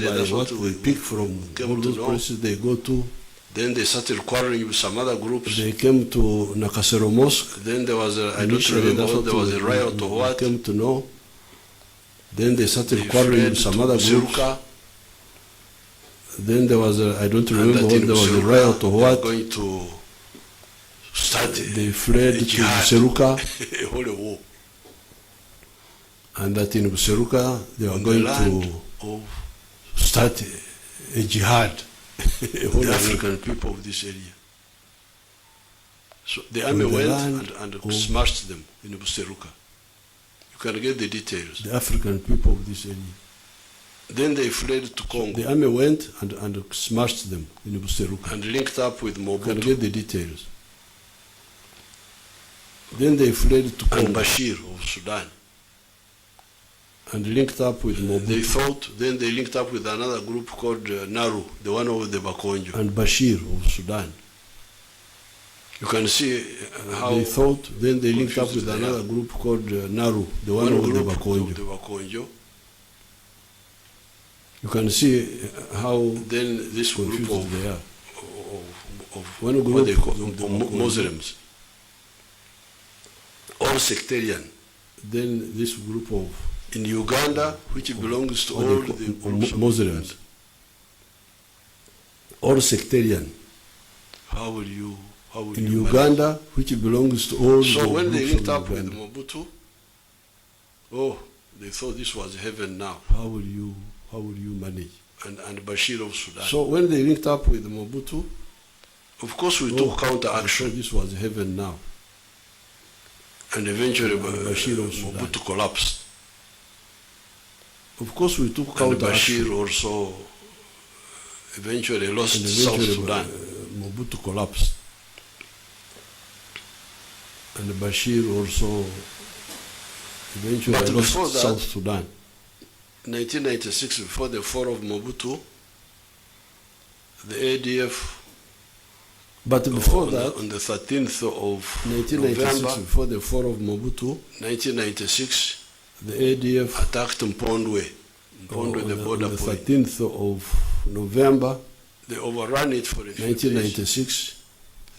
area. That's what they pick from all those places they go to. Then they started quarreling with some other groups. They came to Nakasero Mosque. Then there was I don't remember whether there was a riot or what. Came to know. Then they started quarreling with some other groups. Then there was I don't remember whether there was a riot or what. Going to start. They fled to Buseruka. A holy war. And that in Buseruka they were going to start a jihad. The African people of this area. So the army went and smashed them in Buseruka. You can get the details. The African people of this area. Then they fled to Congo. The army went and smashed them in Buseruka. And linked up with Mobutu. You can get the details. Then they fled to Congo. And Bashir of Sudan. And linked up with Mobutu. Then they linked up with another group called Naru, the one over the Bakonjo. And Bashir of Sudan. You can see how they thought. Then they linked up with another group called Naru, the one over the Bakonjo. You can see how then this group of one group what they call Muslims, all sectarian. Then this group of in Uganda, which belongs to all the Muslims, all sectarian. How will you in Uganda, which belongs to all. So when they linked up with Mobutu, they thought this was heaven now. How will you manage? And Bashir of Sudan. So when they linked up with Mobutu, of course we took counter action. This was heaven now. And eventually Bashir of Mobutu collapsed. Of course we took counter action. Bashir also eventually lost South Sudan. Mobutu collapsed. And Bashir also eventually lost South Sudan. 1996, before the fall of Mobutu, the ADF. But before that, on the 13th of 1996, November, before the fall of Mobutu, 1996, the ADF attacked Mpondwe, the border point. On the 13th of November, they overran it for a few 1996. days.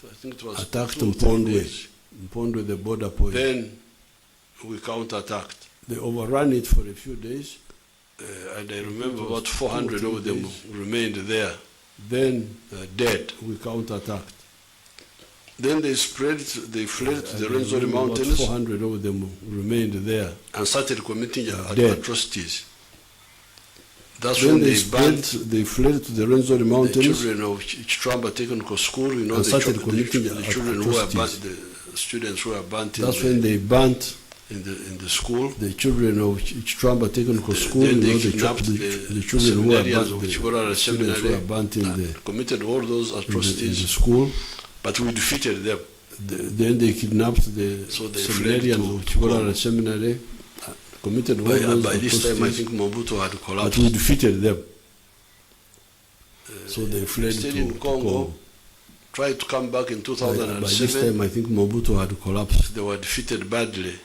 So I think it was attacked Mpondwe, the border point. Then we counterattacked. They overran it for a few days. And I remember about 400 of them remained there. Then dead. We counterattacked. Then they fled to the Rwenzori Mountains. 400 of them remained there. And started committing atrocities. That's then when they fled to the Rwenzori Mountains. The children of Chitwamba Technical School, you know, and started committing the children who were burnt, the students who were burnt. That's when they burnt in the school. The children of Chitwamba Technical School, then they kidnapped the children who were burnt, the students who were burnt in the committed all those atrocities in the school. But we defeated them. Then they kidnapped the seminarians of Chitwamba Seminary, committed all those atrocities. By this time, I think Mobutu had collapsed. But we defeated them. So they fled to Congo. Tried to come back in 2007. By this time, I think Mobutu had collapsed. They were defeated badly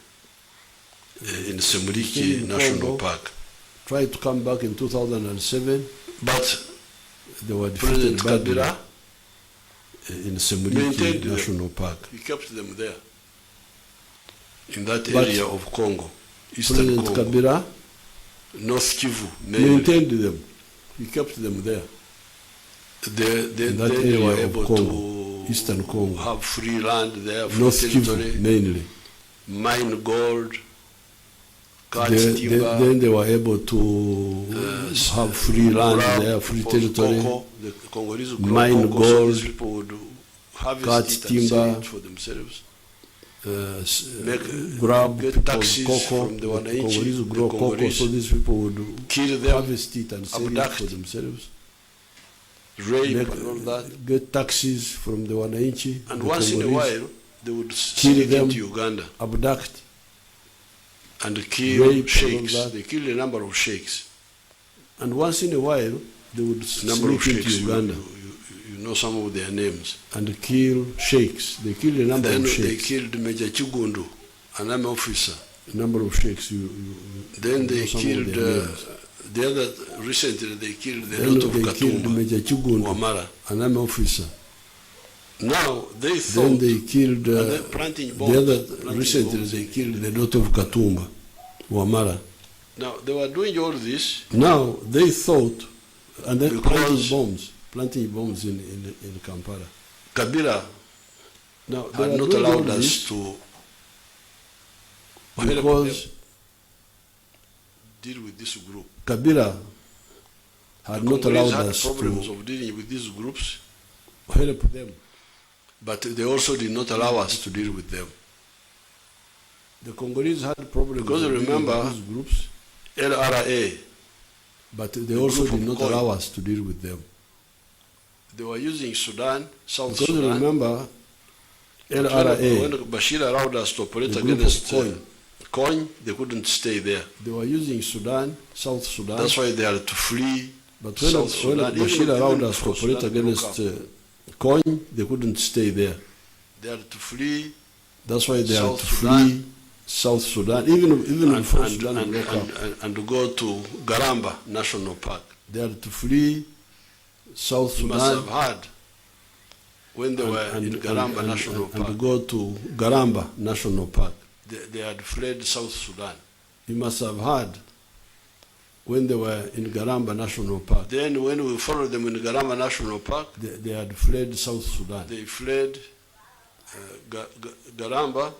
in Semuliki National Park. Tried to come back in 2007, but they were defeated badly in Semuliki National Park. He kept them there, in that area of Congo, Eastern President Congo. Kabila North Kivu maintained them. He kept them there. Then they were able to Eastern Congo, have free land there, free North territory, Kivu mainly. Mine gold, then they were able to have free land there, free territory, the Congolese mine gold, people would harvest cut it timber, and sell it for themselves. Grab get taxes cocoa, from the Congolese Wananchi, grow cocoa, so these people would kill them, harvest it and sell it for themselves. Rape and all that. Get taxes from the Wananchi. And the once Congolese, in a while, they would sneak into Uganda, abduct, and kill rape, sheikhs. They killed a number of sheikhs. And once in a while, they would sneak into Uganda. You know some of their names. And kill sheikhs. They killed a number of sheikhs. They killed Major Chigundu, an army officer. A number of sheikhs. Then they killed The other, recently they killed the Then lot of they killed Katumba, Major Chigundu, Wamara. an army officer. Now they Then thought, they killed and then planting bombs. the other. planting Recently bombs. they killed the daughter of Katumba, Wamara. Now they were doing all this Now they thought, and then Because- planting bombs in Kampala. Kabila Now they had were not doing all allowed us this to because deal with this group. Kabila had The not Congolese allowed had us problems to of dealing with these groups, help them. but they also did not allow us to deal with them. The Congolese had problems Because with remember- these groups, LRA, but they the also group did of not Koi. allow us to deal with them. they were using Sudan, South Because Sudan. remember, But LRA, when Bashir allowed us to operate the group against of Coin, they couldn't stay there. they were using Sudan, South Sudan. That's why they had to flee. But when South Sudan, Bashir even allowed us to before operate Sudan broke against Coin, they couldn't stay there. They had to flee That's why they had South to Sudan. flee South Sudan, even before Sudan broke up. and to go to Garamba National Park. They had to flee South You must Sudan have heard when they were in Garamba National and Park. to go to Garamba National Park. They had fled South Sudan. You must have heard when they were in Garamba National Park. Then when we followed them in Garamba National Park, They had fled South Sudan. they fled Garamba.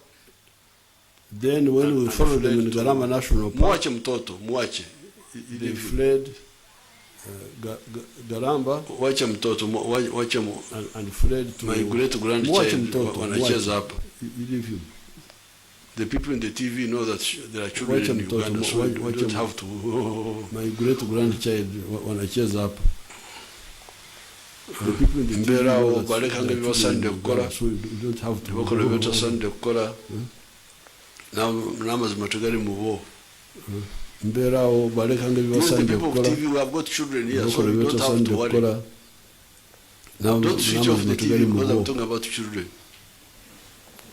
Then when we and followed them in fled to Garamba National Park, Mwache mtoto, mwache. they fled Garamba Wache mtoto, wache and fled to my great Mwache grandchild mtoto, wanacheza Mwache. hapa. You leave him. The people in the TV know that there are children Wache in mtoto, Uganda, so you wache don't mtoto. have to. My great grandchild wanacheza hapa. The people in the TV Mbera know o that baleka there are ngebiba children in Sunday Uganda, kukola. so you don't have to. Tibakole beta Sunday kukola. N'amazima tegali mu bo. Mbera o baleka ngebiba Even the Sunday people of kukola. TV, we have got children here, so Bakole you beta don't have Sunday to worry. kukola. Now Don't switch off the TV tegali mu because I'm bo. talking about children.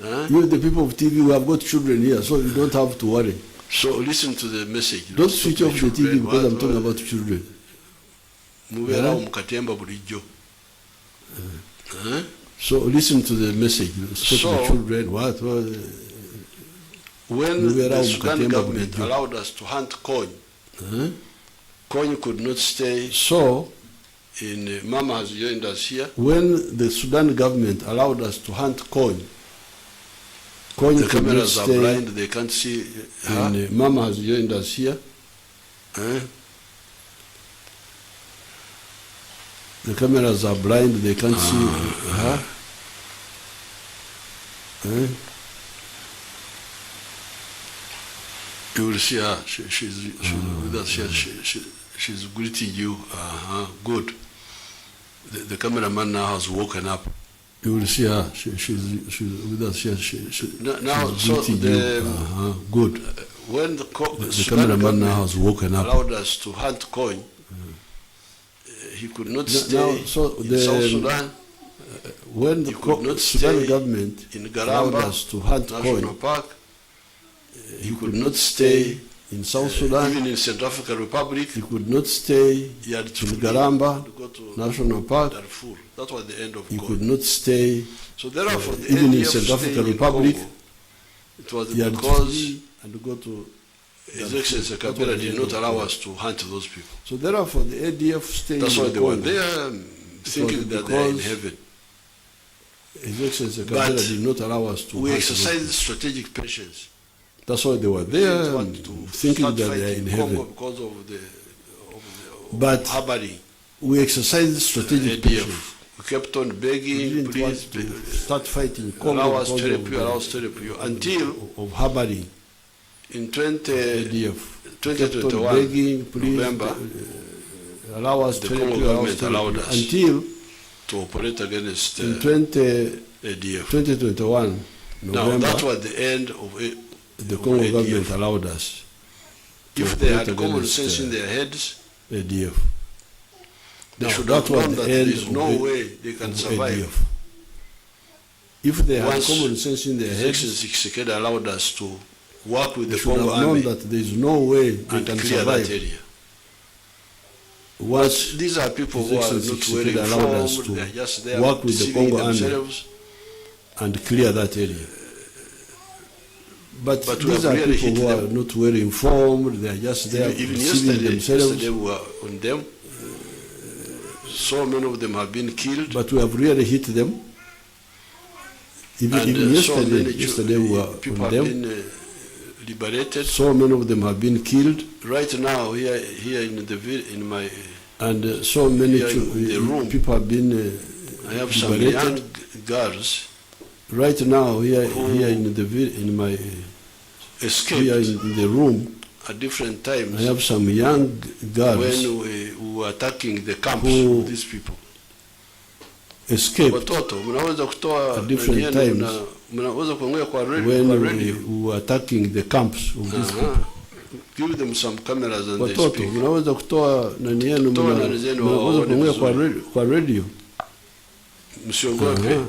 Huh? You, the people of TV, we have got children here, so you don't have to worry. So listen to the message. Don't switch off the TV Children, because I'm what- talking about children. Mubeerawo mu katemba bulijjo. Huh? So listen to the message. Stop So- the children. What? When Mubeerawo the mu Sudan katemba government bulijjo. allowed us to hunt coin, coin could not stay So in Mama has joined us here. when the Sudan government allowed us to hunt coin The could not cameras are stay. blind, they can't see her. And Mama has joined us here. Huh? The cameras are blind, they can't see her. You will see her. She's with us here. She's greeting you. Good. The cameraman now has woken up. You will see her. She's with us here. Now, she's so greeting the- you. Good. When the The Sudan cameraman now government has woken up. allowed us to hunt coin, he could not stay Now, so in the- South Sudan, When the You could not Sudan stay government in allowed Garamba us to hunt National coin, Park. he could not stay in South Sudan. Even in Central African Republic, He could not stay he had to in flee, Garamba to go to National Park. Darfur. That was the end of He coin. could not stay. So therefore, the even in ADF Central staying African in Republic, Congo, it was He had to because flee and go to. His Excellency That was Kabila the did end not of allow coin. us to hunt those people. So therefore, the ADF stayed That's in why they were Congo. there, thinking that they are in because heaven. His Excellency But Kabila did not allow us to. We hunt those exercised people. strategic patience. That's why they were We didn't there, want to thinking start that they are fighting in Congo heaven. because of the But harboring we exercised strategic ADF. patience. We kept on We begging, didn't want please, to start fighting Congo allow us because to help of you, allow us to help you, until of harboring in ADF. Kept on 2021, begging, please, November, allow us the to help Congo you, allow us government to help allowed you. us Until to operate against in ADF. 2021, Now, November, that was the end of the of Congo ADF. government allowed us to If they had operate common against, sense in their heads, ADF. they Now, should that have was known the that there end is of no it- way they can of survive. ADF. If they had Once common sense in their His heads, Excellency Tshisekedi allowed us to work with they the should have Congo known army that there is no way they and can clear survive. that area. Once these are people who are not wearing allowed they are just there work with the Congo themselves Army and clear that area. But these are really people who are not well informed. They are just there even deceiving themselves. yesterday we were on them. So many of them have been killed. But we have really hit them. Even yesterday we were people on have them. been liberated. So many of them have been killed. Right now, here in my and so many people have been I have liberated. some young girls. Right now, here in my escaped here in the room at different times. I have some young girls when we were attacking the camps with these people. Escaped at different times when we were attacking the camps of these people. Give them some cameras and they Watoto, speak. mnaweza kutoa nani yenu, mnaweza kuongea kwa radio. Msiongope.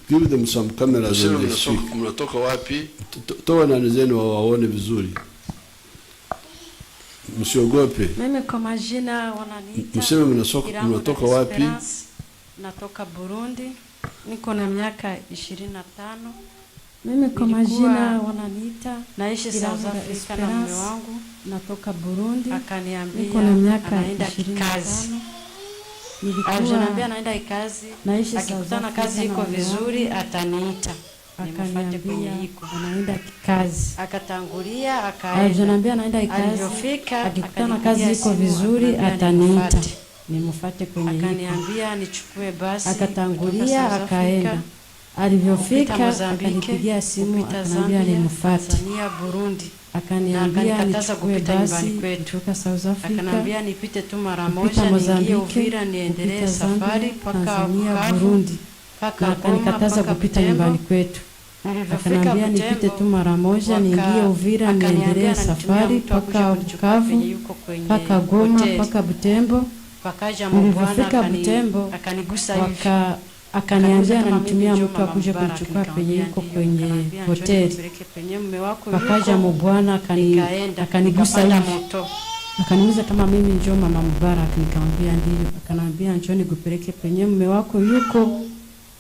Give them some cameras and they speak. Mnatoka wapi? Toa nani zenu waone vizuri. Msiogope. Mimi kwa majina wananiita. Mseme mnatoka wapi? Natoka Burundi. Niko na miaka 25. Mimi kwa majina wananiita. Naishi South Africa na mume wangu. Natoka Burundi. Akaniambia niko na miaka 25. Aliniambia naenda kazi. Akikutana kazi iko vizuri ataniita. Akaniambia anaenda kazi. Akatangulia akaenda. Aliniambia anaenda kazi. Alipofika akikutana kazi iko vizuri ataniita. Nimfuate kwenye hiko. Akaniambia nichukue basi. Akatangulia akaenda. Alivyofika akanipigia simu akaniambia nimfuate. Tanzania, Burundi. Akaniambia nichukue basi kutoka South Africa. Akaniambia nipite tu mara moja niingie Uvira niendelee safari mpaka Tanzania, Burundi. Akanikataza kupita nyumbani kwetu. Akaniambia nipite tu mara moja niingie Uvira niendelee safari mpaka Bukavu, mpaka Goma, mpaka Butembo. Nilipofika Butembo akaniambia ananitumia mtu akuje kumchukua penye yuko kwenye hoteli. Akaja mbwana akanigusa hivi. Akaniuliza kama mimi njoo Mama Mubarak, nikamwambia ndio. Akaniambia njoo nikupeleke penye mume wako yuko.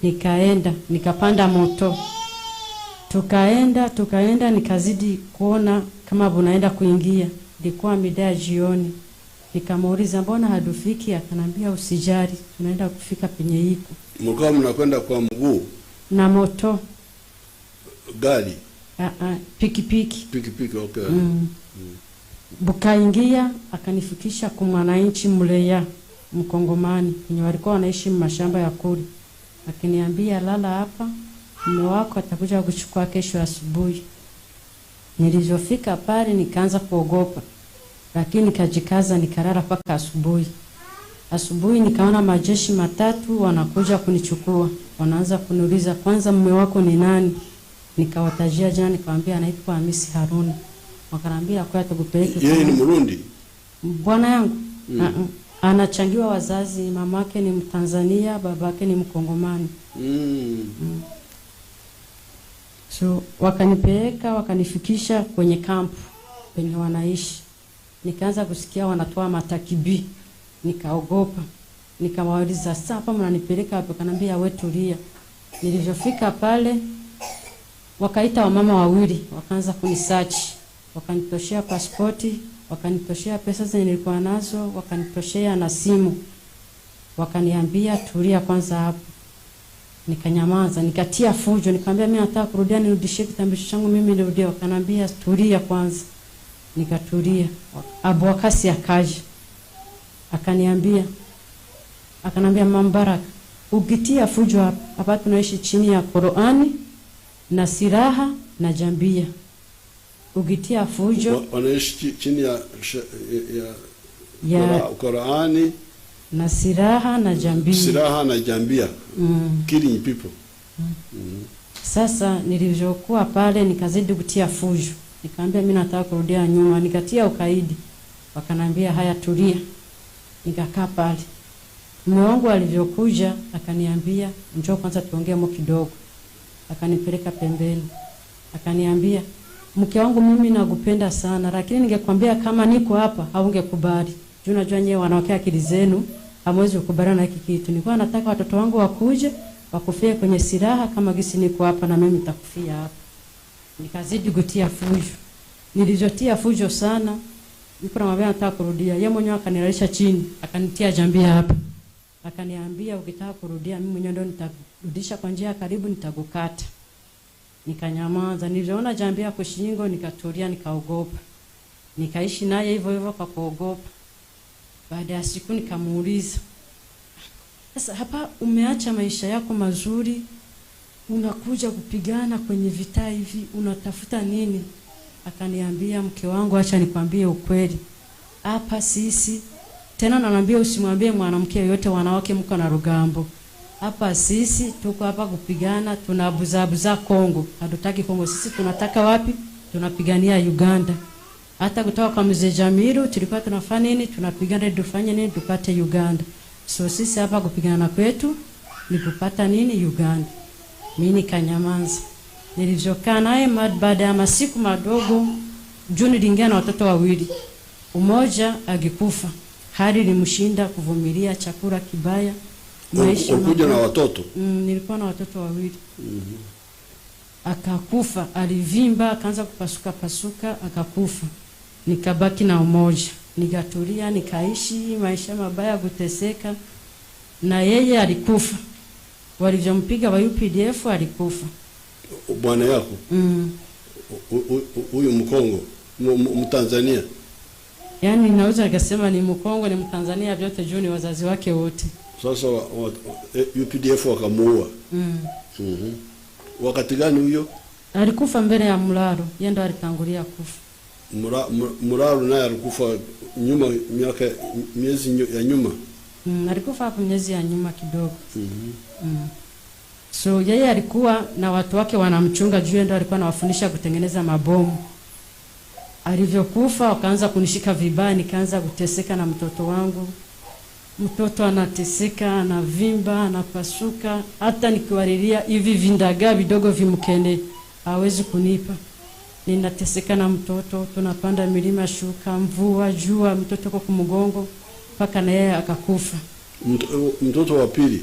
Nikaenda, nikapanda moto. Tukaenda nikazidi kuona kama bunaenda kuingia. Ilikuwa mida jioni. Nikamuuliza mbona hadufiki? Akaniambia usijali, tunaenda kufika penye hiko. Mlikuwa mnakwenda kwa mguu na moto? Gari? Pikipiki. Pikipiki, okay. Bukaingia akanifikisha kwa mwananchi Mleya Mkongomani wenye walikuwa wanaishi mashamba ya kuli. Akiniambia lala hapa, mume wako atakuja kuchukua kesho asubuhi. Nilizofika pale nikaanza kuogopa. Lakini nikajikaza nikalala mpaka asubuhi. Asubuhi nikaona majeshi matatu wanakuja kunichukua. Wanaanza kuniuliza kwanza mume wako ni nani? Nikawatajia jana nikamwambia anaitwa Hamisi Haruni. Wakaniambia kwa tukupeleke. Yeye ni Burundi? Bwana yangu. Anachangiwa wazazi, mamake ni Mtanzania, babake ni Mkongomani. So wakanipeleka wakanifikisha kwenye kampu penye wanaishi. Nikaanza kusikia wanatoa matakibi. Nikaogopa. Nikawauliza sasa hapa mnanipeleka wapi? Akaniambia wewe tulia. Nilivyofika pale wakaita wamama wawili, wakaanza kunisearch. Wakanitoshea pasipoti, wakanitoshea pesa zenye nilikuwa nazo, wakanitoshea na simu. Wakaniambia tulia kwanza hapo. Nikanyamaza, nikatia fujo, nikamwambia mimi nataka kurudia nirudishie kitambulisho changu mimi nirudie. Wakaniambia tulia kwanza. Nikatulia. Abu Wakasi akaja. Akaniambia Mama Mubarak, ukitia fujo hapa tunaishi chini ya Qur'ani na silaha na jambia. Ukitia fujo wanaishi chini ya Qur'ani na silaha na jambia. Silaha na jambia. Killing people. Sasa nilivyokuwa pale nikazidi kutia fujo. Nikamwambia mimi nataka kurudia nyuma, nikatia ukaidi. Wakaniambia haya tulia. Nikakaa pale. Mume wangu alivyokuja akaniambia njoo kwanza tuongee kidogo. Akanipeleka pembeni. Akaniambia mke wangu mimi nakupenda sana, lakini ningekwambia kama niko hapa haungekubali. Unajua nyewe wanawake akili zenu hamwezi kukubaliana na hiki kitu. Nilikuwa nataka watoto wangu wakuje wakufie kwenye silaha kama gisi niko hapa na mimi nitakufia hapa. Nikazidi kutia fujo. Nilijotia fujo sana. Niko namwambia nataka kurudia. Yeye mwenyewe akaniralisha chini, akanitia jambia hapa. Akaniambia ukitaka kurudia mimi mwenyewe ndio nitarudisha kwa njia karibu nitakukata. Nikanyamaza. Niliona jambia kwa shingo nikatulia nikaogopa. Nikaishi naye hivyo hivyo kwa kuogopa. Baada ya siku nikamuuliza, sasa hapa umeacha maisha yako mazuri, unakuja kupigana kwenye vita hivi, unatafuta nini? Akaniambia, mke wangu, acha nikwambie ukweli. Hapa sisi, tena ananiambia usimwambie mwanamke yote, wanawake mko na rugambo. Hapa sisi tuko hapa kupigana, tunabuzabuza Kongo. Hatutaki Kongo, sisi tunataka wapi? Tunapigania Uganda. Hata kutoka kwa Mzee Jamiru tulikuwa tunafanya nini? Tunapigana tufanye nini? Tupate Uganda. So sisi hapa kupigana kwetu ni kupata nini? Uganda. Mimi nikanyamaza. Nilivyokaa naye baada ya masiku madogo, Juni lingia na watoto wawili. Umoja agikufa. Hali ilimshinda kuvumilia chakula kibaya. Maisha ukuja na watoto? Nilikuwa na watoto wawili. Akakufa, alivimba, akaanza kupasuka pasuka, akakufa. Nikabaki na umoja. Nikatulia, nikaishi maisha mabaya kuteseka. Na yeye alikufa. Walivyompiga wa UPDF alikufa. Bwana yako? Huyu Mkongo, Mtanzania. Yaani naweza nikasema ni Mkongo ni Mtanzania vyote juu ni wazazi wake wote. Sasa UPDF wakamuua. Wakati gani huyo? Alikufa mbele ya Mularo, yeye ndo alitangulia kufa. Mularo naye alikufa nyuma miezi ya nyuma. Alikufa hapo miezi ya nyuma kidogo. So yeye alikuwa na watu wake wanamchunga juu, ndo alikuwa anawafundisha kutengeneza mabomu. Alivyokufa wakaanza kunishika vibaya, nikaanza kuteseka na mtoto wangu. Mtoto anateseka, anavimba, anapasuka, hata nikiwalilia hivi vindaga vidogo vimkende hawezi kunipa. Ninateseka na mtoto, tunapanda milima, shuka, mvua, jua, mtoto kwa kumgongo mpaka na yeye akakufa. Mtoto wa pili.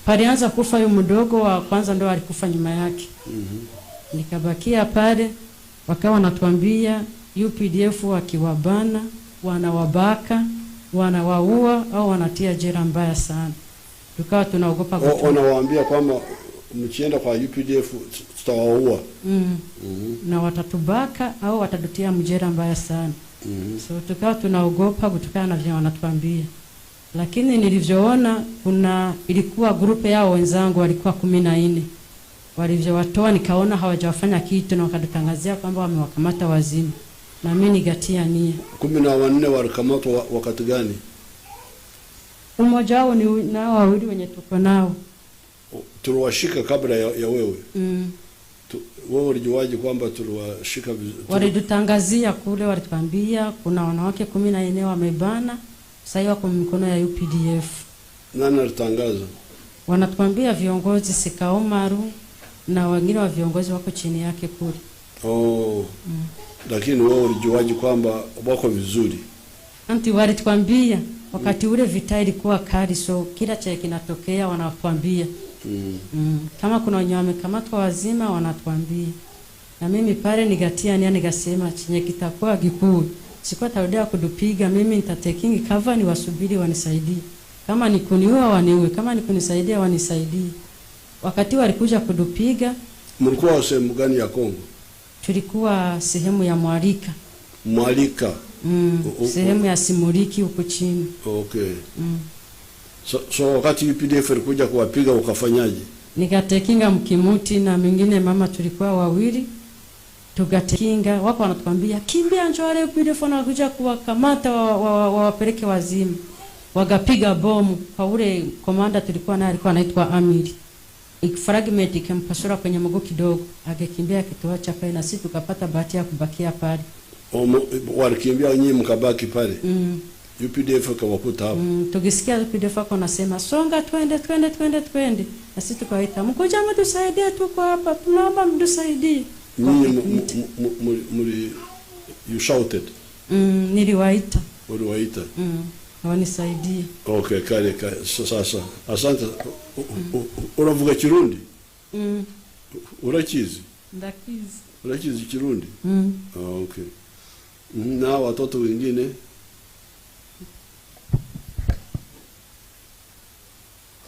Palianza kufa yule mdogo, wa kwanza ndo alikufa nyuma yake. Nikabakia pale, wakawa wanatuambia UPDF wakiwabana, wanawabaka, wanawaua au wanatia jela mbaya sana. Tukawa tunaogopa kutoka. Wanawaambia kwamba mkienda kwa UPDF tutawaua. Na watatubaka au watatutia mjera mbaya sana. So tukawa tunaogopa kutokana na vile wanatuambia. Lakini nilivyoona ilikuwa grupe yao wenzangu walikuwa 14. Walivyowatoa nikaona hawajawafanya kitu na wakatutangazia kwamba wamewakamata wazima. Na mimi nigatia nia. 14 walikamatwa wakati gani? Umoja wao ni nao wawili wenye tuko nao. Tuliwashika kabla ya wewe. Wewe ulijuaje kwamba tuliwashika vizuri? Walitutangazia kule, walituambia kuna wanawake 14 wamebana, sasa wako mikono ya UPDF. Nani alitangaza? Wanatuambia viongozi Sikaomaru na wengine wa viongozi wako chini yake kule. Lakini wewe ulijuaje kwamba wako vizuri? Anti walituambia wakati ule vita ilikuwa kali, so kila cha kinatokea wanatuambia. Kama kuna wenye wamekamatwa wazima wanatuambia. Na mimi pale nigatia nia, nikasema chenye kitakuwa kikuu sikuwa tarudia kudupiga, mimi nitatekingi cover, ni wasubiri wanisaidie. Kama ni kuniua waniue, kama ni kunisaidia wanisaidie. Wakati walikuja kudupiga. Mlikuwa sehemu gani ya Kongo? Tulikuwa sehemu ya Mwalika. Sehemu ya Simuriki huko chini. Okay. So wakati UPDF ilikuja kuwapiga ukafanyaje? Nikatekinga mkimuti na mwingine mama, tulikuwa wawili. Tukatekinga, wako wanatuambia kimbia, njoo wale UPDF wanakuja kuwakamata wawapeleke wazima. Wagapiga bomu kwa ule komanda tulikuwa naye, alikuwa anaitwa Amiri. Fragment ikampasura kwenye mguu kidogo, akakimbia kituacha pale, na sisi tukapata bahati ya kubakia pale. Walikimbia nyinyi mkabaki pale. UPDF kawakuta hapo. Tukisikia UPDF wako nasema songa, twende. Na sisi tukaita, mkoja mtusaidie, tuko hapa, tunaomba mtusaidie. You shouted. Niliwaita. Uliwaita? Wanisaidie. Okay, kale sasa. Asante. Unavuga Kirundi? Urakizi? Ndakizi. Urakizi Kirundi? Okay. Na watoto wengine?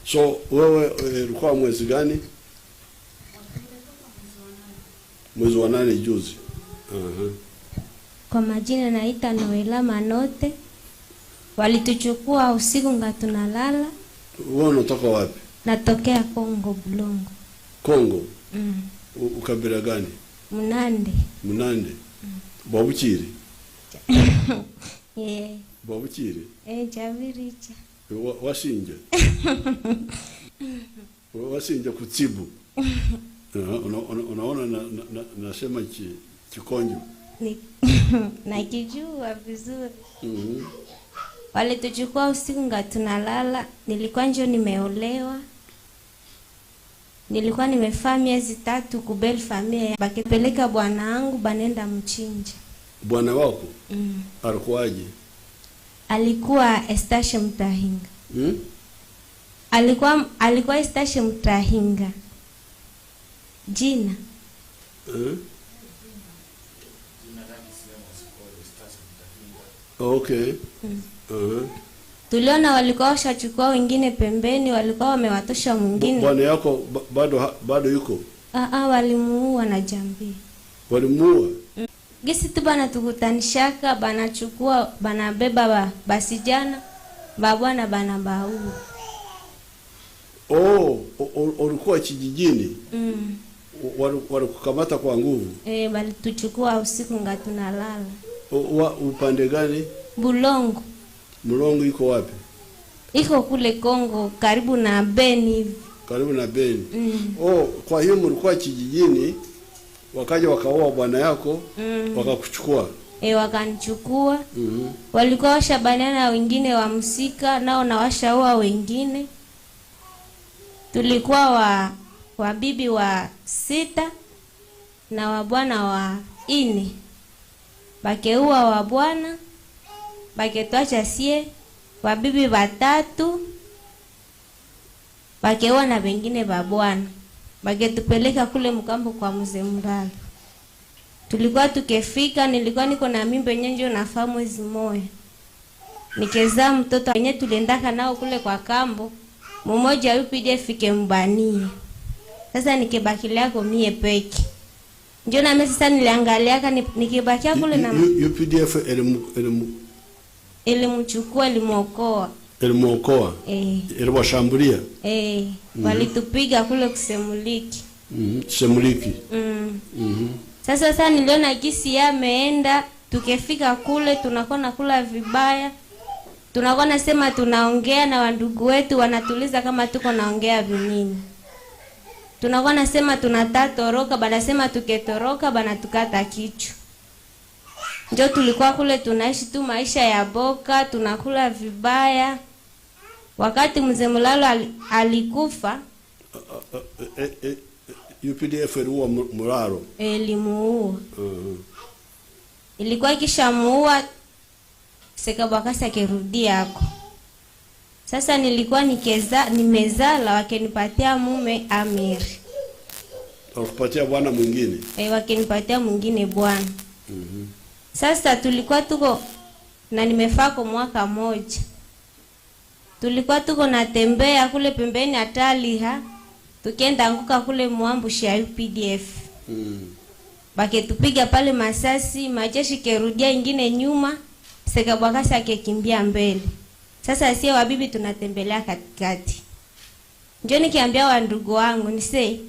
So wewe ulikuwa mwezi gani? Mwezi wa 8 juzi. Kwa majina naita Noela Manote. Walituchukua usiku nga tunalala. Wewe unatoka wapi? Natokea Kongo Bulongo. Kongo? Ukabila gani? Munande. Munande? Babukiri? Yeah. Babukiri? Chaviricha. Washinja? Washinja Kutsibu? Unaona nasema Kikonjo? Nakijua vizuri. Walituchukua usiku nga tunalala. Nilikuwa njo nimeolewa. Nilikuwa nimefaa miezi 3 kubeli familia. Bakipeleka bwana wangu banenda mchinja. Bwana wako? Alikuwaje? Alikuwa Estashe Mtahinga. Alikuwa Estashe Mtahinga. Jina. Okay. Tuliona walikuwa washachukua wengine pembeni, walikuwa wamewatosha mwingine. Bwana yako bado yuko? Walimuua na jambi. Walimuua? Gisi tu bana tukutanishaka, bana chukua, bana beba basijana, babwana bana bau. Ulikuwa kijijini? Walikukamata kwa nguvu? Bali tuchukua usiku nga tunalala. Upande gani? Bulongo. Bulongo iko wapi? Iko kule Kongo, karibu na Beni hivi. Karibu na Beni. Kwa hiyo mlikuwa kijijini, wakaja wakaoa bwana yako, wakakuchukua. Wakanichukua. Walikuwa washabaniana wengine wa msika, nao na washaoa wengine. Tulikuwa wa bibi wa 6 na wa bwana wa 4. Bakeua wa bwana, baketwacha sie, wa bibi 3, bakeua na wengine ba bwana. Baketupeleka kule mkambo kwa mzee Mralo. Tulikuwa tukefika, nilikuwa niko na mimba nyenjo na famu mwezi moja. Nikezaa mtoto wenye tuliendaka nao kule kwa kambo. Mmoja yupide fike mbanie. Sasa nikebakilia kwa mie peke. Ndio na mimi sasa niliangaliaka nikibakia kule na UPDF elimchukua elimuokoa. Elimuokoa? Eliwashambulia? Walitupiga kule kusemuliki. Semuliki? Sasa niliona kisi yameenda, tukefika kule tunakuwa nakula vibaya. Tunakuwa nasema tunaongea na wandugu wetu, wanatuliza kama tuko naongea vinini. Tunakuwa nasema tunatatoroka, banasema tuketoroka bana tukata kichwa. Ndio tulikuwa kule tunaishi tu maisha ya boka, tunakula vibaya. Wakati mzee Mulalo alikufa, UPDF iliua Mulalo? Elimuua. Ilikuwa kishamuua Sekabwakasi akirudia yako. Sasa nilikuwa nimezala, wakenipatia mume Amiri. Wakupatia bwana mwingine? Wakenipatia mwingine bwana. Sasa tulikuwa tuko na nimefaa kwa mwaka 1. Tulikuwa tuko natembea kule pembeni Ataliha, tukienda anguka kule muambushi ya UPDF. Baketupiga pale masasi, majeshi kerudia ingine nyuma, Sekabwakasi akekimbia mbele. Sasa sie wabibi tunatembelea katikati. Ndio nikiambia wa ndugu wangu nise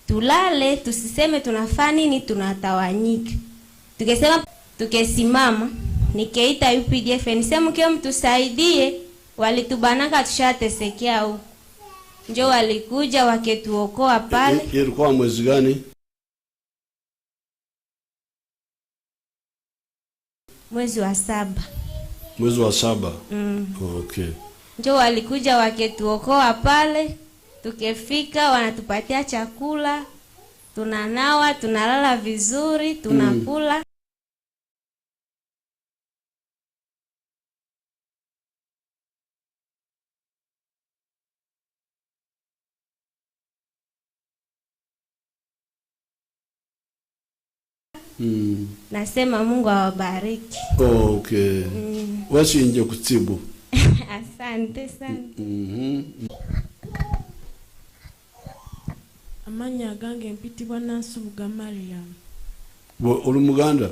tulale, tusiseme tunafanya nini, tunatawanyika. Tukesimama, nikeita UPDF nisema mkeo mtusaidie, walitubanaka tushatesekea huko. Ndio walikuja waketuokoa pale. Ilikuwa mwezi gani? Mwezi wa 7. Mwezi wa 7? Okay. Ndio walikuja waketuokoa pale, tukefika wanatupatia chakula, tunanawa, tunalala vizuri, tunakula. Nasema Mungu awabariki. Okay. Washinje kutsibu. Asante sana. Amanya gange mpitibwa Nansubuga Mariam. Uli Muganda?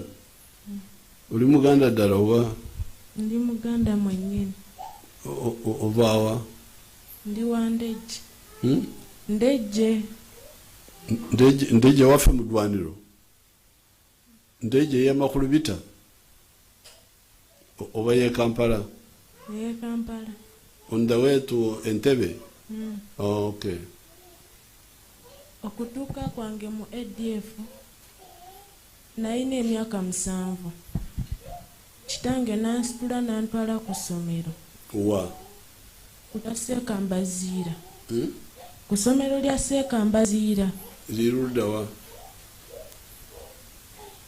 Uli Muganda ddala oba? Ndi Muganda mwennyini. Ovaawa? Ndi wa Ndejje. Ndejje. Ndejje waffe mu ddwaniro? Ndejje y'amakulu bita? Oba ye Kampala? Ye Kampala. On the way to Entebbe? Okay. Okutuuka kwange mu ADF nalina emyaka 7. Kitange nansitula nantwala ku ssomero. Wa? Kuta Seekambaziira. Ku ssomero lya Seekambaziira. Lirudda wa?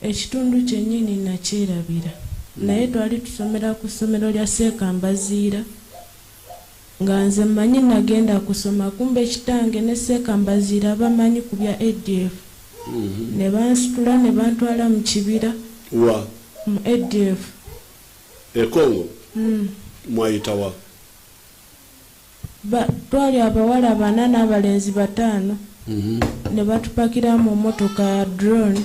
Ekitundu kyennyini nakyerabira. Naye twali tusomera ku ssomero lya Seekambaziira. Nga nze mmanyi nagenda kusoma, kumbe kitange ne Seekambaziira bamanyi ku bya ADF. Ne bansitula ne bantwala mu kibira. Wa? Mu ADF. Kongo? Mwayitawa? Twali abawala 4 n'abalenzi 5. Ne batupakira mu mmotoka ya drone.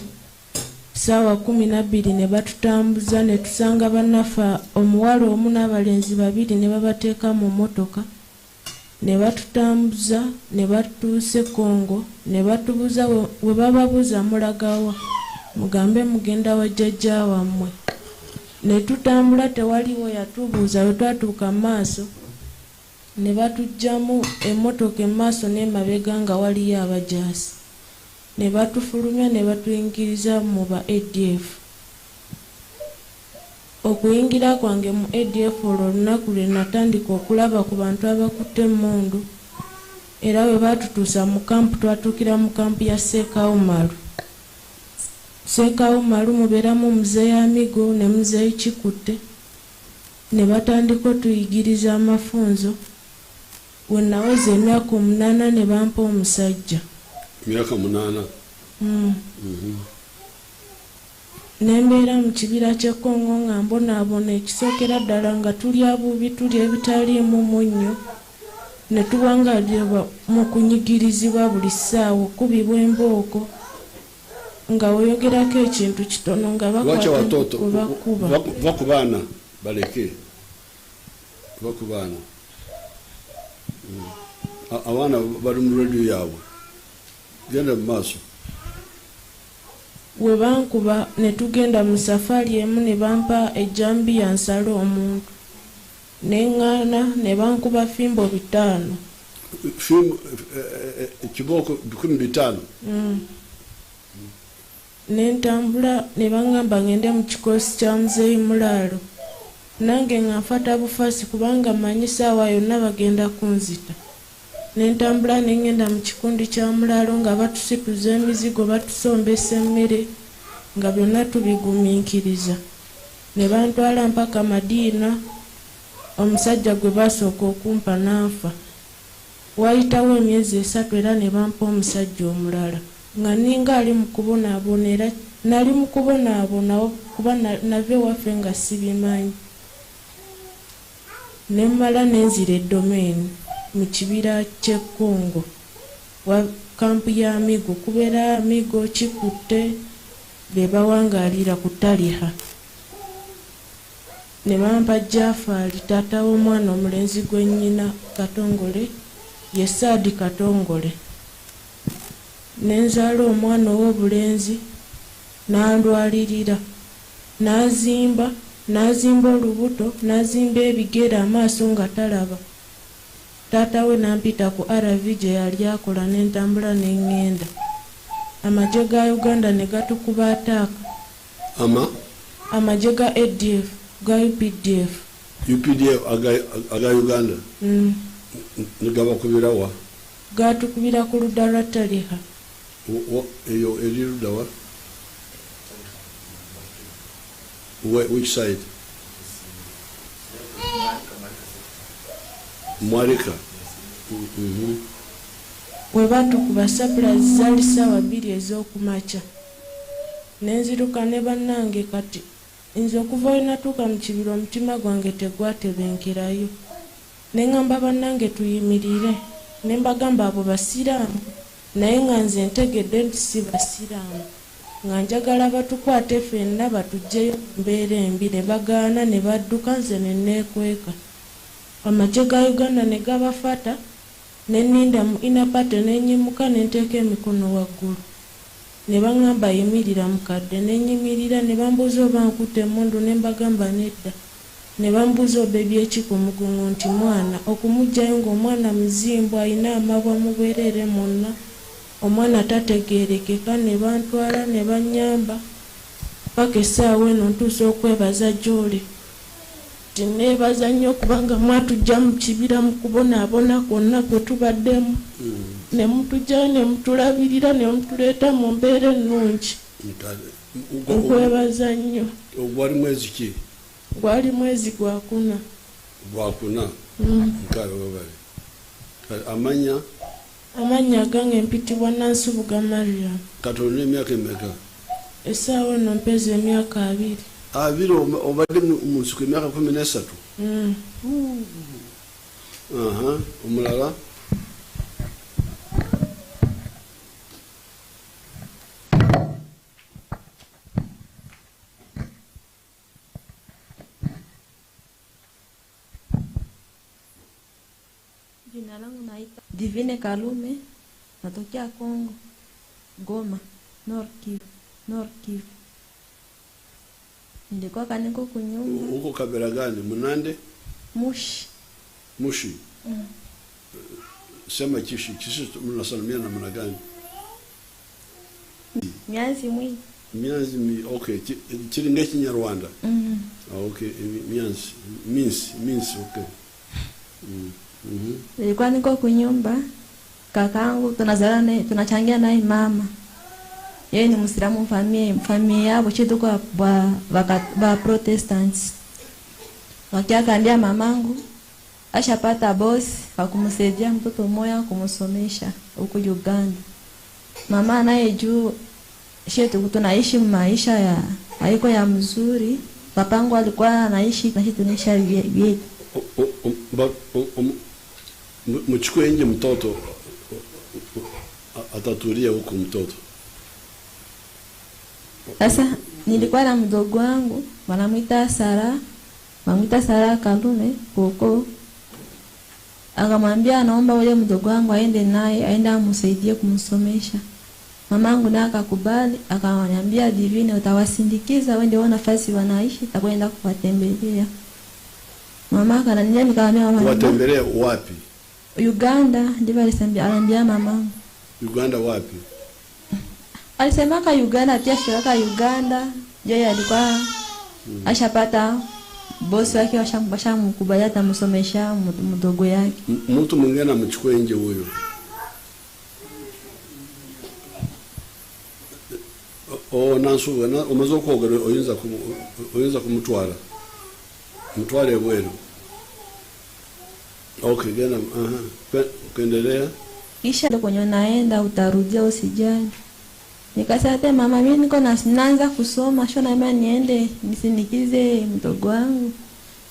Saawa 12 ne batutambuza ne tusanga bannaffe omuwala omu n'abalenzi 2 ne babateeka mu mmotoka. Ne batutambuza ne batuuse Kongo ne batubuza we bababuza mulagawa. Mugambe mugenda wa jjajja wammwe. Ne tutambula tewaliwo yatubuuza we twatuuka maaso. Ne batujjamu emmotoka emaaso n'emabega nga waliyo abajaasi. Ne batufulumya ne batuyingiriza mu ba ADF. Okuyingira kwange mu ADF olwo olunaku lwe natandika okulaba ku bantu abakutte emmundu. Era we batutuusa mu kampu twatuukira mu kampu ya Seekawumalu. Seekawumalu mubeeramu Muzeeyi Amigo ne Muzeeyi Kikutte. Ne batandika otuyigiriza amafunzo. We naweza emyaka 8 ne bampa omusajja. Myaka 8? Nembeera mu kibira ky'e Kongo nga mbonaabona ekisookera ddala nga tulya bubi tulya ebitaliimu munnyo. Ne tuwangalira mu kunyigirizibwa buli ssaawa okubibwa embooko. Nga weeyogerako ekintu kitono nga bakuba. Bakubaana baleke. Bakubaana. Abaana bali mu radio yaabwe. Genda mu maaso. We bankuba ne tugenda mu safari emu ne bampa ejjambiya nsala omuntu. Neŋŋaana ne bankuba fimbo 5. Kibooko 15? Ne ntambula ne baŋŋamba ngende mu kikoosi kya Muzeeyi Mulaalo. Nange nga nfata bufasi kubanga mmanyi ssaawa yonna bagenda kunzita. Ne ntambula ne ngenda mu kikundi kya Mulaalo nga batusituza emizigo batusombesa emmere nga byonna tubigumiikiriza. Ne bantwala mpaka Madiina. Omusajja gwe basooka okumpa n'afa. Wayitawo emyezi 3 era ne bampa omusajja omulala. Nga ninga ali mu kubonaabona era nali mu kubonaabona kuba nave waffe nga sibimanyi. Ne mmala nenzira eddomeeni mu kibira ky'e Kongo. Wa kampu ya Amigo kubeera Amigo Kikutte be bawangaalira ku Taliha. Ne bampa Jafali taata w'omwana omulenzi gwennyina Katongole ye Saadi Katongole. Ne nzaala omwana ow'obulenzi n'alwalirira. N'azimba olubuto n'azimba ebigere amaaso nga talaba. Taata we nampita ku RV gye yali akola ne ntambula ne ŋŋenda. Amagye ga Uganda ne gatukuba ataaka. Amagye ga ADF ga UPDF. UPDF aga Uganda? Ne gabakubira wa? Gatukubira ku ludda lwa Taliha. Eyo eri ludda wa? Which side? Mwarika. We batukuba surprise zaali ssaawa 2 ez'okumakya. nenziruka ne bannange kati nze okuva we natuuka mu kibira omutima gwange tegwatebenkerayo. Ne ngamba bannange tuyimirire, ne mbagamba abo basiraamu, naye nga nze ntegedde nti si basiraamu, nga njagala batukwate ffenna batugyeyo mu mbeera embi. Ne bagaana ne badduka, nze ne neekweka. Amagye ga Uganda ne gabafata, ne nninda mu inapate ne nnyimuka ne nteeka emikono waggulu. Ne baŋŋamba yimirira mukadde, ne nnyimirira. Ne bambuuza oba nkutte emmundu, ne mbagamba nedda. Ne bambuuza oba ebyeki ku mugongo, nti mwana. Okumuggyayo ng'omwana muzimbu alina amabwa mu bwereere mwonna, omwana tategeerekeka. Ne bantwala ne bannyamba paka essaawa eno ntuusa okwebaza gy'oli. Neebaza nnyo kubanga mwatujja mu kibira mu kubonaabona kwonna kwe tubaddemu, ne mutujjayo ne mutulabirira ne mutuleeta mu mbeera ennungi. Nkwebaza nnyo. Gwali mwezi ki? Gwali mwezi gwakuna. Gwakuna? Nkale wabali. Amanya gange mpitibwa Nansubuga Mariam. Kati olina emyaka emeka? Essaawa eno mpeza emyaka 2. Abiri obadde mu nsiko emyaka 13? Omulala? Jina langu naitwa Divine Kalume, natokea Kongo, Goma, North Kivu. Ndiko kaniko kunyumba. Uko kabila gani? Munande? Mushi. Sema Kishi mnasalimia namna gani? Mianzi mwi. Okay. Chiri ngeki Nyarwanda. Okay, means okay. Nilikuwa niko kunyumba, kakangu tunachangia naye mama. Yeye ni Muislamu, familia yao chetu kwa ba Protestants. Wakiangalia mamangu ashapata boss akumsaidia mtoto mmoja kumsomesha huko Uganda. Mama naye juu shetu tunaishi maisha ya haiko ya mzuri. Papangu alikuwa anaishi na sisi tunaisha vyetu. Mchukue nje mtoto atatulia huko mtoto. Sasa nilikuwa na mdogo wangu wanamuita Sara Kalume huko. Akamwambia anaomba ule mdogo wangu aende amsaidie kumsomesha. Mamangu naye akakubali, akamwambia Divine utawasindikiza wende wana nafasi wanaishi takwenda kuwatembelea. Mama akananiambia nikamwambia mama. Kuwatembelea wapi? Uganda, ndivyo aliambia mamangu. Uganda wapi? Alisema Uganda, tia shirika Uganda. Yeye alikuwa ashapata bosi wake washamkubalia atamsomesha mdogo yake. Mtu mwingine amchukue nje huyo. Nansubuga umaze kwogera oyinza kumutwala. Mutwale bwero. Okay, gena kuendelea. Kisha kwenye naenda utarudia usijali. Nikasema mama mimi niko naanza kusoma, shona mimi niende nisindikize mdogo wangu.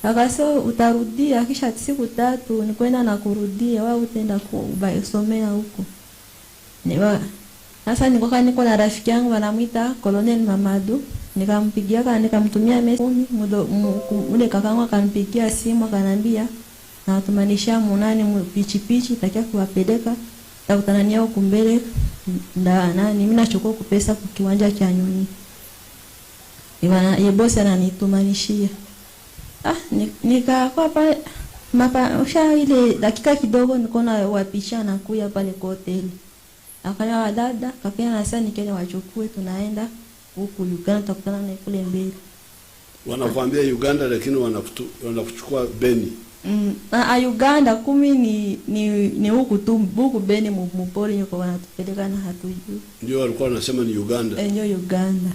Akasema utarudia kisha siku 3 nikwenda na kurudia, wewe utaenda kusomea huko. Sasa niko na rafiki yangu anamuita Colonel Mamadu, nikamtumia message ule kakangu akanipigia simu akaniambia na tumanisha munani pichi takia kuwapeleka takutana huko mbele mimi nachukua kupesa kwa kiwanja cha Nyoni. Ye bosi ananitumanishia. Nikakaa pale usha ile dakika kidogo nikaona wapisha na kuya pale kwa hoteli. Akanya wadada kapia na sasa nikene wachukue tunaenda huku Uganda tutakutana na kule mbele. Wanakuambia Uganda lakini wanakuchukua Beni. Uganda 10 ni huku tu huku Beni mpori yuko wanatupeleka na hatujui. Ndio walikuwa wanasema ni Uganda. Ndio Uganda.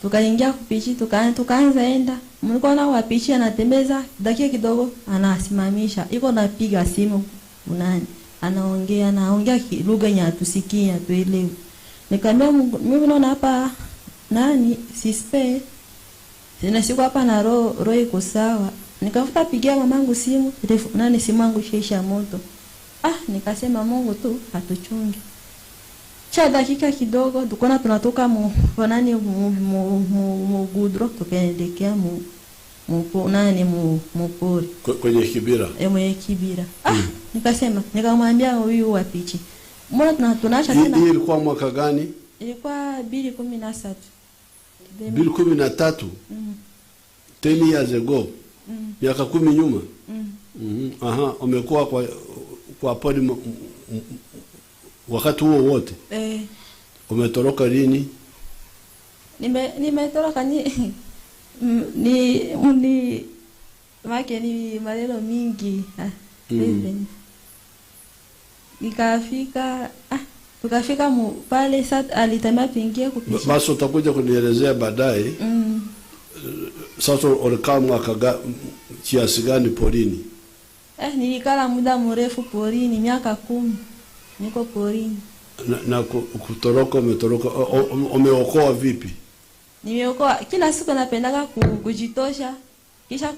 Tukaingia kupichi tukaanza enda. Mlikuwa na wapichi anatembeza dakika kidogo anasimamisha. Iko napiga simu unani. Anaongea lugha ya tusikia tuelewe. Nikamwambia mimi naona hapa nani sispe. Sina siku hapa na roho iko sawa. Nikafuta pigia mamangu simu, nani simu yangu ishaisha moto. Nikasema Mungu tu atuchunge. Cha dakika kidogo tukona tunatoka mu gudro tukaelekea mupori kwenye Kibira. Mwenye Kibira. Nikasema nikamwambia huyu wapichi. Mbona tunaacha tena? Hii ilikuwa mwaka gani? Ilikuwa 2013. 2013. 10 years ago. Miaka 10 nyuma. Umekuwa kwa podi wakati huo wote. Umetoroka lini? Nimetoroka ni make ni maneno mingi. Nikafika tukafika pale sasa alitama pingia kupisha. Basi utakuja kunielezea baadaye. Sasa ulikaa mwaka kiasi gani porini? Nilikala muda mrefu porini, miaka 10. Niko porini. Na kutoroka umetoroka umeokoa vipi? Nimeokoa kila siku napendaka kujitosha. Kisha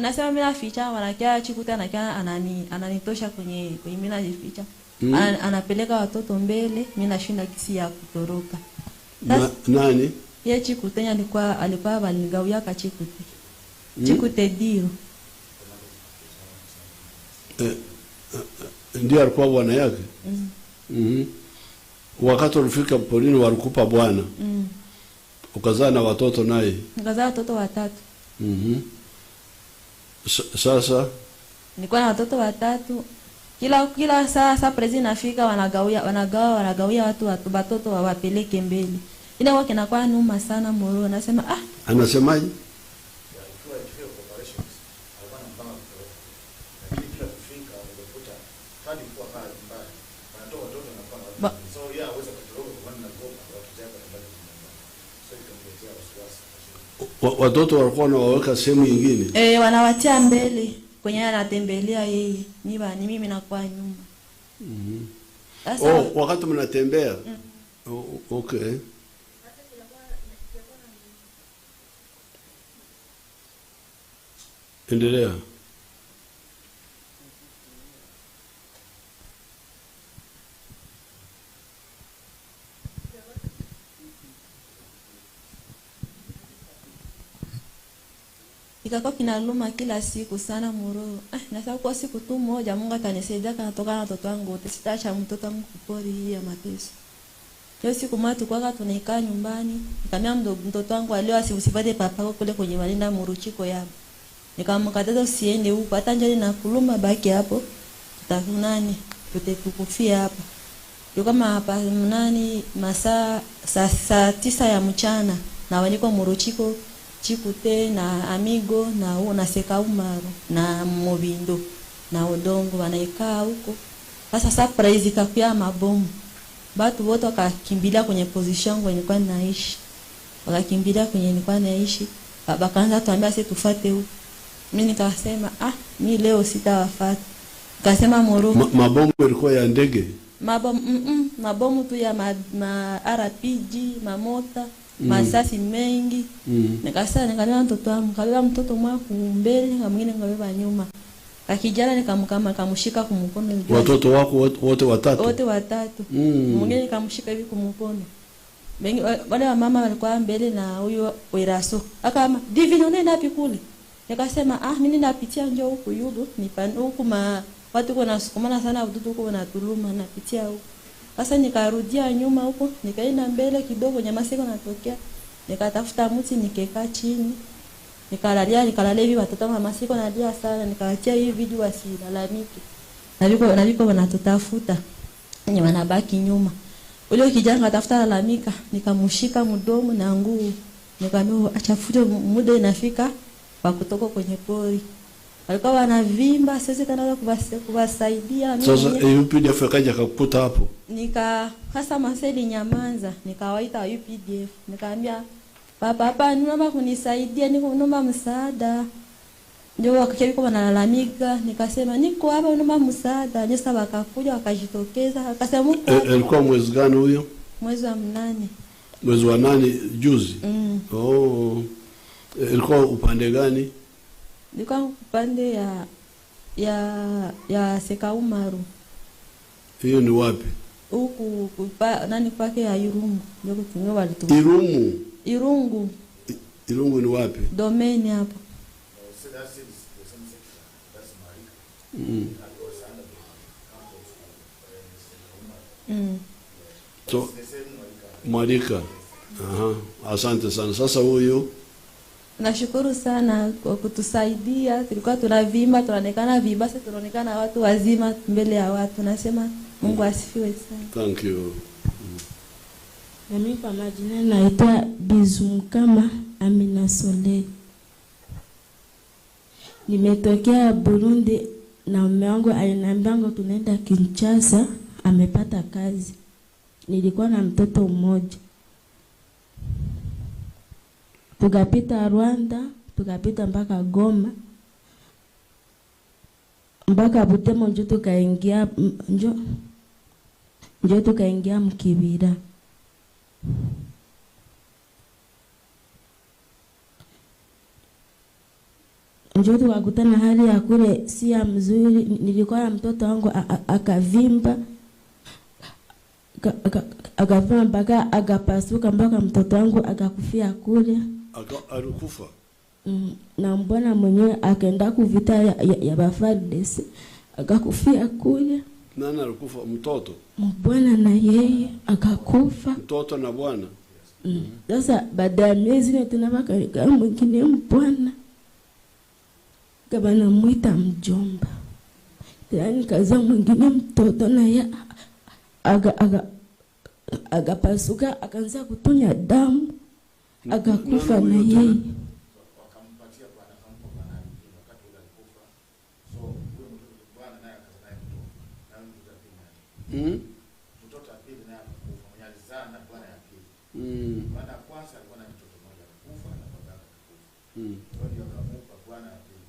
nasema mimi naficha wanakia chikuta na kia ananitosha kwenye mimi najificha. Anapeleka watoto mbele, mimi nashinda kisi ya kutoroka. Nani? Yeye chikuta alikuwa baligawia ka chikuta. Chikuta dio. Ndio alikuwa bwana yake. Wakati ulifika polini walikupa bwana. Ukazaa na watoto naye. Nikazaa watoto 3. Sasa nilikuwa na watoto 3. Kila saa prezi nafika wanagawia watu watoto wawapeleke mbele. Ile wake nakuwa numa sana moyo. Nasema anasemaje? Watoto walikuwa wanaweka sehemu nyingine. Wanawatia mbele kwenye anatembelea yeye. Ni mimi nakuwa nyuma. Wakati mnatembea. Okay. Endelea. Ikako kinaluma kila siku sana moro. Nasa kwa siku tu moja Mungu atanisaidia kanatoka na watoto wangu. Sitaacha mtoto wangu kupori hii ya mateso. Hiyo siku mama tukaka tunaikaa nyumbani. Nikamwambia mtoto wangu alio usipate papa kule kwenye walinda muruchiko yao. Nikamkataza usiende huko hata njani na kuluma baki hapo. Tutakunani tutekufia hapa. Ndio kama hapa masaa saa 9 ya mchana na waliko muruchiko chikute na amigo na seka umaro na mobindo na odongo wanaikaa huko. Sasa surprise ikakuya mabomu. Watu wote wakakimbilia kwenye position yangu nilikuwa naishi. Wakakimbilia kwenye nilikuwa naishi. Bakaanza tuambia sisi tufuate huko. Mimi nikasema mimi leo sitawafuata. Nikasema moro. Mabomu yalikuwa ya ndege. Mabomu tu ya RPG, mamota. Masasi mengi. Nikasema nikalea mtoto wangu, kalea mtoto mwangu mbele, mwingine ngabeba nyuma. Akijana nikamshika kumkono. Watoto wako wote watatu? Wote watatu. Mwingine nikamshika hivi kumkono. Wale wa mama walikuwa mbele na huyo Weraso. Akama, "Divini unaenda wapi kule?" Nikasema, mimi napitia njoo huku yudo, huku watu kuna sukumana sana watoto huko wanatuluma napitia huko. Sasa nikarudia nyuma huko, nikaenda mbele kidogo nyama siko natokea. Nikatafuta mti nikekaa chini. Nikalalia hivi watoto mama siko nalia sana, nikawachia hii video wasilalamike. Na viko wanatutafuta. Wenye wanabaki nyuma. Ule kijana akatafuta lalamika, nikamshika mdomo na nguo. Nikamwambia achafute muda inafika wa kutoka kwenye pori. Walikuwa wanavimba, sasa kana kuwasaidia mimi. Sasa UPDF akaja akakuta hapo. Hasa maseli Nyamanza, nikawaita UPDF. Nikamwambia papa naomba kunisaidia, niko naomba msaada. Ndio wakakiwa wanalalamika, nikasema niko hapa naomba msaada. Ndio sasa wakakuja wakajitokeza, akasema alikuwa mwezi gani huyo? mwezi wa 8. Mwezi wa 8 juzi? Oh. Ilikuwa upande gani? Ilikuwa upande ya Sekaumaru. Hiyo ni wapi? Huku nani pake ya Irungu. Ndio kutumia walitu. Irungu. Irungu ni wapi? Domain hapo. So Marika. Asante sana. Sasa huyu nashukuru sana kwa kutusaidia. Tulikuwa tunavimba, tunaonekana vibaya, sasa tunaonekana watu wazima mbele ya watu. Nasema Mungu asifiwe sana. Thank you. Na mimi kwa majina naitwa Bizumkama Amina Sole. Nimetokea Burundi na mume wangu aliniambia tunaenda Kinshasa, amepata kazi. Nilikuwa na mtoto mmoja. Tukapita Rwanda, tukapita mpaka Goma. Mpaka Butemo njo tukaingia Mkibira. Njo tukakutana hali ya kule si ya mzuri. Nilikuwa na mtoto wangu akavimba. Akavimba mpaka akapasuka mpaka mtoto wangu akakufia kule. Alikufa? Na mbona mwenyewe akaenda kuvita ya Bafardesi akakufia kule. Nani alikufa? Mtoto? Mbwana na yeye akakufa. Mtoto na bwana? Sasa baada ya miezi na tunabaka mwingine mbwana. Kama namuita mjomba. Yaani kaza mwingine mtoto na yeye agapasuka akaanza kutonya damu. Akakufa na yeye. Wakampatia bwana kampa bwana wakati ule alikufa. So huyo mtoto bwana naye akazaa mtoto. Na mtoto wa pili. Mtoto wa pili naye akakufa. Mwenye alizaa na bwana ya pili. Bwana wa kwanza alikuwa na mtoto mmoja alikufa na baba yake akakufa. Ndio akamupa bwana wa pili.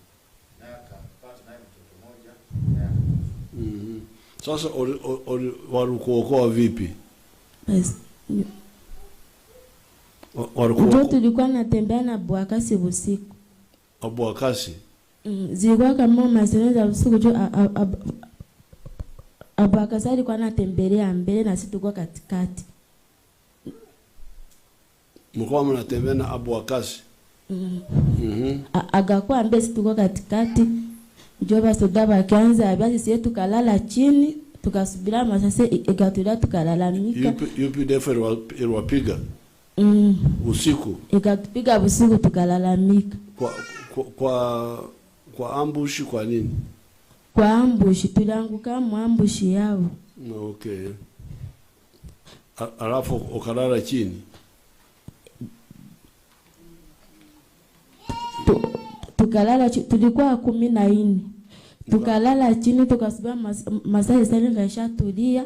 Naye akampata naye mtoto mmoja naye akakufa. Sasa walikuokoa vipi? Basi ndio tulikuwa natembea na Bwakasi usiku. Bwakasi? Zilikuwa kama masaa za usiku tu. Bwakasi alikuwa anatembelea mbele na sisi tulikuwa katikati. Mlikuwa mnatembea na Bwakasi? Agakuwa mbele sisi tulikuwa katikati. Ndio basi daba kaanza basi sisi tukalala chini, tukasubira masasa ikatulia tukalalamika. UPDF iliwapiga? Usiku? Ikatupiga usiku tukalalamika. Kwa ambushi kwa nini? Kwa ambushi tulianguka ambushi yao. Okay. Alafu ukalala chini? Tukalala chini, tulikuwa 14. Tukalala chini tukasubia masaa sana kaisha tulia.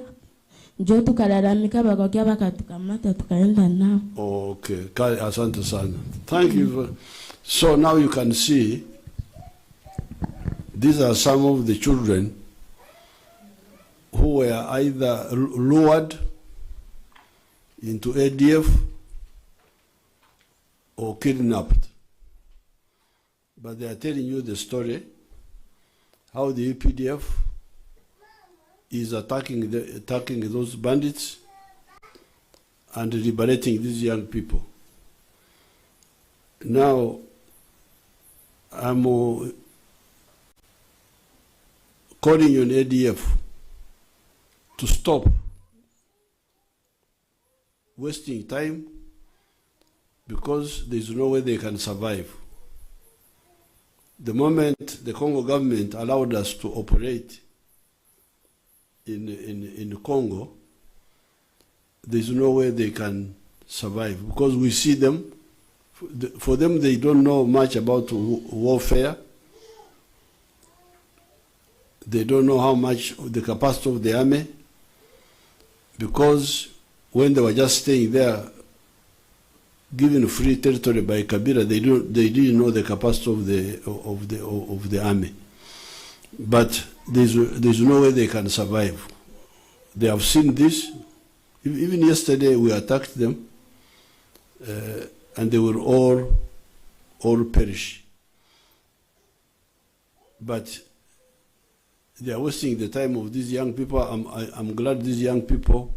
Ndio tukalalamika bakakia bakatukamata tukaenda nao. Okay. Asante sana. Thank you. So now you can see these are some of the children who were either lured into ADF or kidnapped. But they are telling you the story, how the UPDF is attacking those bandits and liberating these young people. Now, I'm calling on ADF to stop wasting time because there is no way they can survive. The moment the Congo government allowed us to operate in Congo, there is no way they can survive because we see them. For them, they don't know much about warfare. They don't know how much the capacity of the army, because when they were just staying there, given free territory by Kabila, they didn't know the capacity of the army. But there's no way they can survive. They have seen this Even yesterday we attacked them, and they were all perish. But they are wasting the time of these young people. I'm glad these young people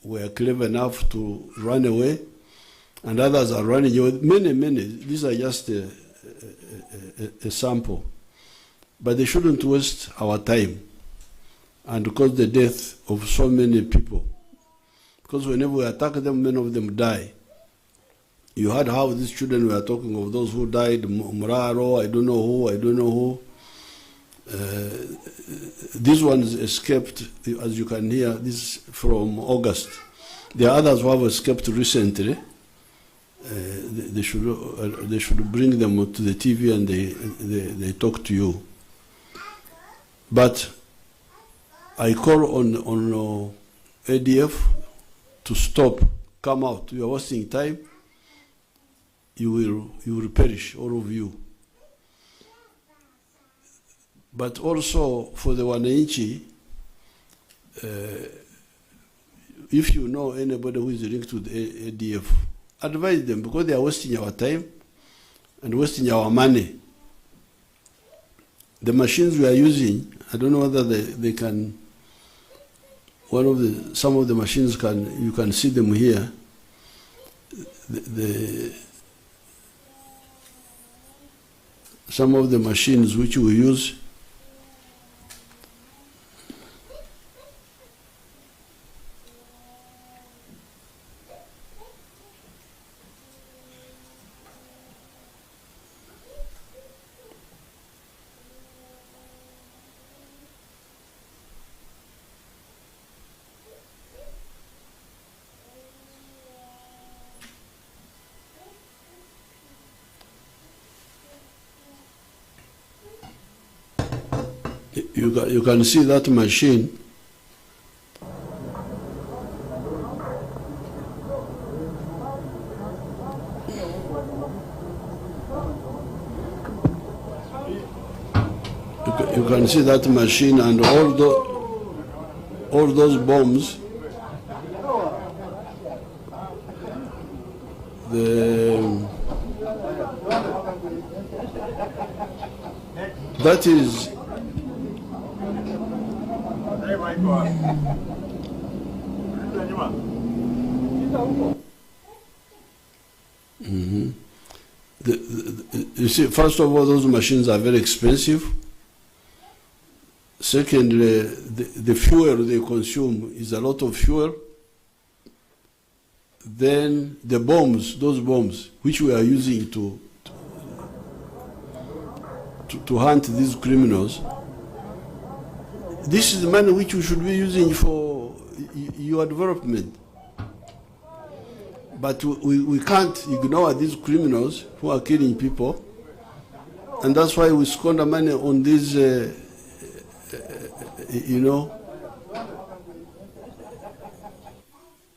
were clever enough to run away, and others are running away. Many. These are just a sample. But they shouldn't waste our time and cause the death of so many people. Because whenever we attack them, many of them die. You heard how these children were talking of those who died, Muraro, I don't know who. These ones escaped, as you can hear, this from August. There are others who have escaped recently. They should bring them to the TV and they talk to you. But I call on ADF to stop, come out. You are wasting time. You will perish, all of you. But also for the wananchi, if you know anybody who is linked to the ADF, advise them, because they are wasting our time and wasting our money. The machines we are using, I don't know whether they can, some of the machines you can see them here. Some of the machines which we use, you can see that machine. You can see that machine and all those bombs. That is you see, first of all, those machines are very expensive. Secondly, the fuel they consume is a lot of fuel. Then the bombs, those bombs, which we are using to hunt these criminals, this is the money which we should be using for your development. But we can't ignore these criminals who are killing people, and that's why we squander money on these,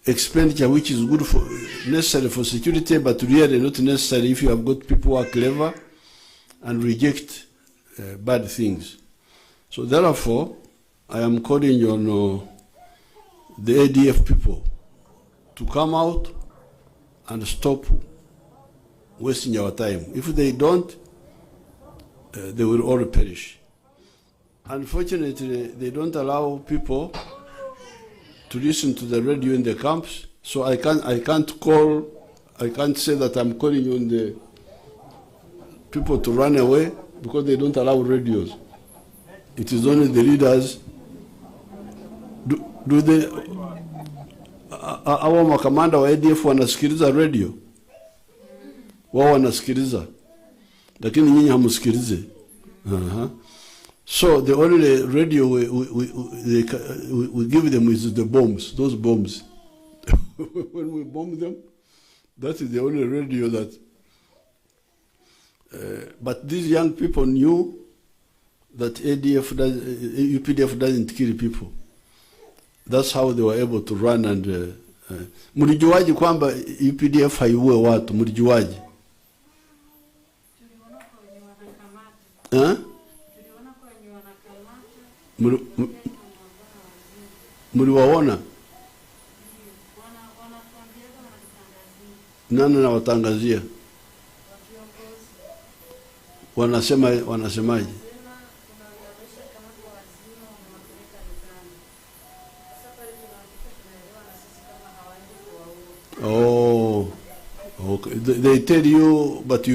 expenditure which is good for necessary for security, but really not necessary if you have got people who are clever and reject bad things. So therefore, I am calling on the ADF people to come out and stop wasting our time. If they don't, they will all perish. Unfortunately, they don't allow people to listen to the radio in the camps, so I can't say that I'm calling on the people to run away, because they don't allow radios. It is only the leaders. Do they, our makamanda wa ADF wanasikiliza radio? Wao wanasikiliza, lakini nyinyi hamusikilize. So the only radio we give them is the bombs, those bombs. When we bomb them, that is the only radio that. But these young people knew that UPDF doesn't kill people. That's how they were able to run and. Mlijuaje kwamba UPDF haiue watu? Mlijuaje? Mliwaona? Nani na watangazia? Wanasemaje? Oh, okay. They tell you, but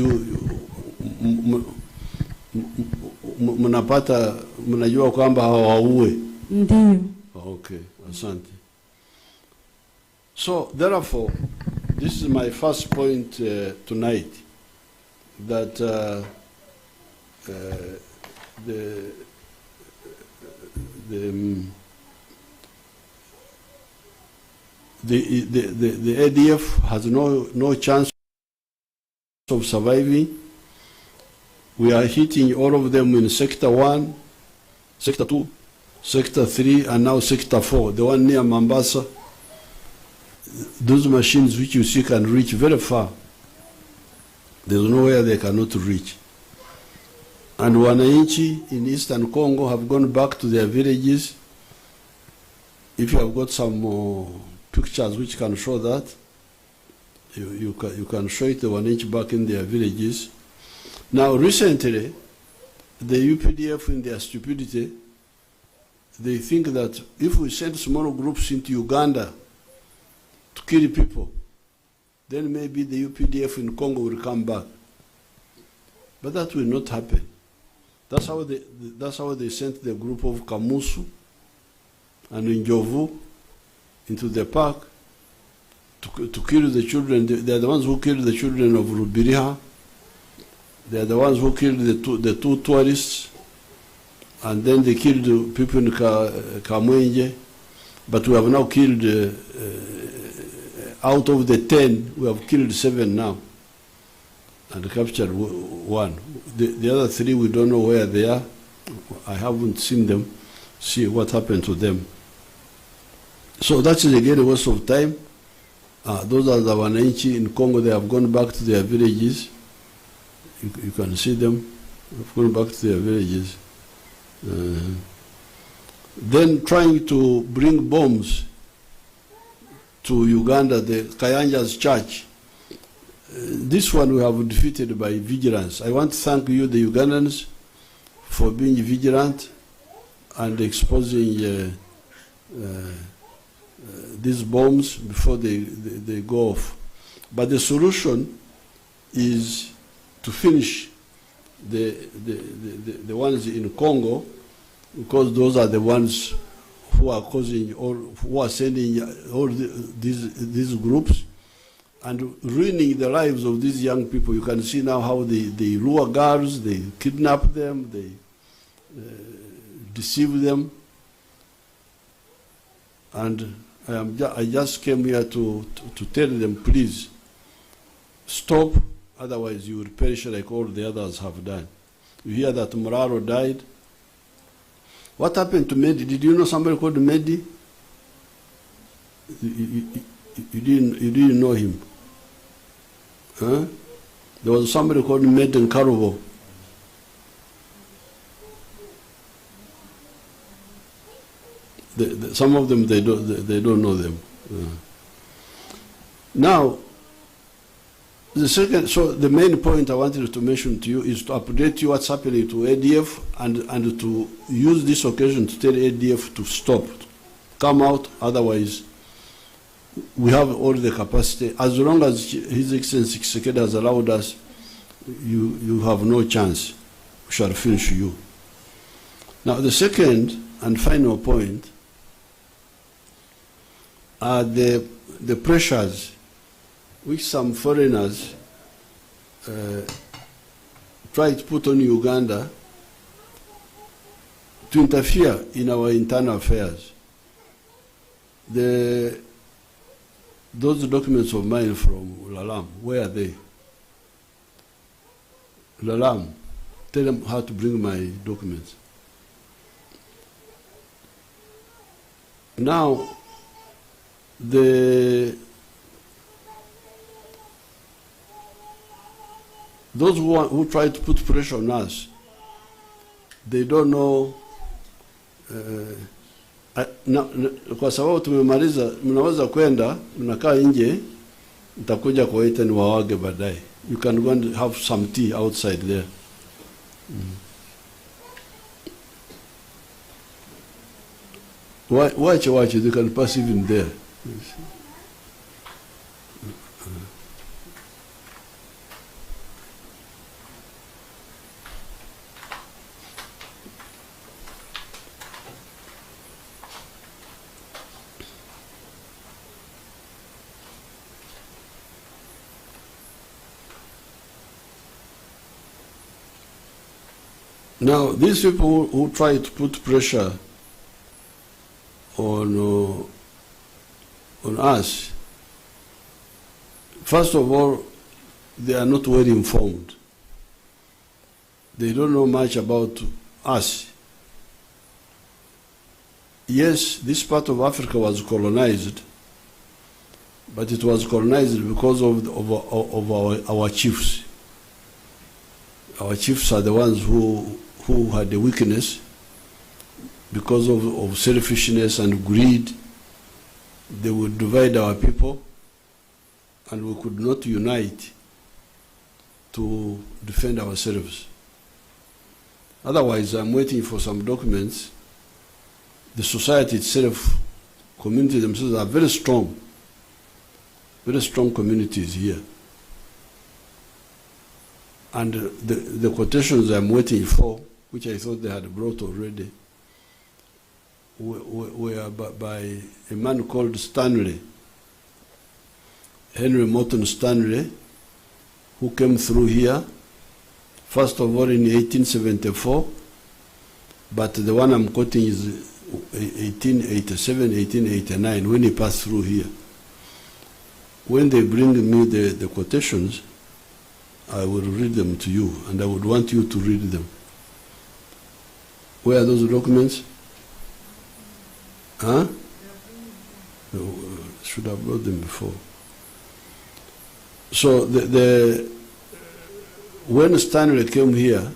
mnajua kwamba hawaue. Ndiyo. Okay, asante. So therefore, this is my first point tonight, that the ADF has no chance of surviving. We are hitting all of them in Sector 1, Sector 2, Sector 3, and now Sector 4, the one near Mombasa. Those machines which you see can reach very far. There's nowhere they cannot reach. And wananchi in Eastern Congo have gone back to their villages. If you have got some pictures which can show that, you can show it, the wananchi back in their villages. Now recently, the UPDF, in their stupidity, they think that if we send small groups into Uganda to kill people, then maybe the UPDF in Congo will come back. But that will not happen. That's how they sent the group of Kamusu and Njovu into the park to kill the children. They are the ones who killed the children of Rubiriha. They are the ones who killed the two tourists, and then they killed the people in Kamwenje. But we have now killed, out of the 10, we have killed 7 now and captured 1. The other 3, we don't know where they are. I haven't seen them, see what happened to them. So that's again a waste of time. Those are the wananchi in Congo. They have gone back to their villages. You can see them. They've gone back to their villages. Then trying to bring bombs to Uganda, the Kayanja's church. This one we have defeated by vigilance. I want to thank you, the Ugandans, for being vigilant and exposing these bombs before they go off. But the solution is to finish the ones in Congo, because those are the ones who are causing or who are sending all these groups and ruining the lives of these young people. You can see now how they lure girls, they kidnap them, they deceive them. And I just came here to tell them, please stop, otherwise you will perish like all the others have done. You hear that Muraro died. What happened to Medi? Did you know somebody called Medi? You didn't know him. Huh? There was somebody called Medi in Karubo. Some of them they don't know them. Now, the main point I wanted to mention to you is to update you what's happening to ADF and to use this occasion to tell ADF to stop, come out, otherwise we have all the capacity. As long as His Excellency Tshisekedi has allowed us, you have no chance. We shall finish you. Now the second and final point are the pressures which some foreigners try to put on Uganda to interfere in our internal affairs. Those documents of mine from Lalam, where are they? Lalam, tell them how to bring my documents. Now, those who try to put pressure on us, they don't know. Kwa sababu tumemaliza, mnaweza kwenda, mnakaa nje, Nitakuja kuwaita ni wawage baadaye. You can go and have some tea outside there. Watch, they can pass even there. Now, these people who try to put pressure on us, first of all, they are not well informed. They don't know much about us. Yes, this part of Africa was colonized, but it was colonized because of our chiefs. Our chiefs are the ones who had the weakness because of selfishness and greed. They would divide our people, and we could not unite to defend ourselves. Otherwise, I'm waiting for some documents. The society itself, community themselves are very strong communities here. And the quotations I'm waiting for, which I thought they had brought already, were by a man called Stanley, Henry Morton Stanley, who came through here, first of all in 1874, but the one I'm quoting is 1887, 1889, when he passed through here. When they bring me the quotations, I will read them to you, and I would want you to read them. Where are those documents? Huh? No, should have brought them before. So when Stanley came here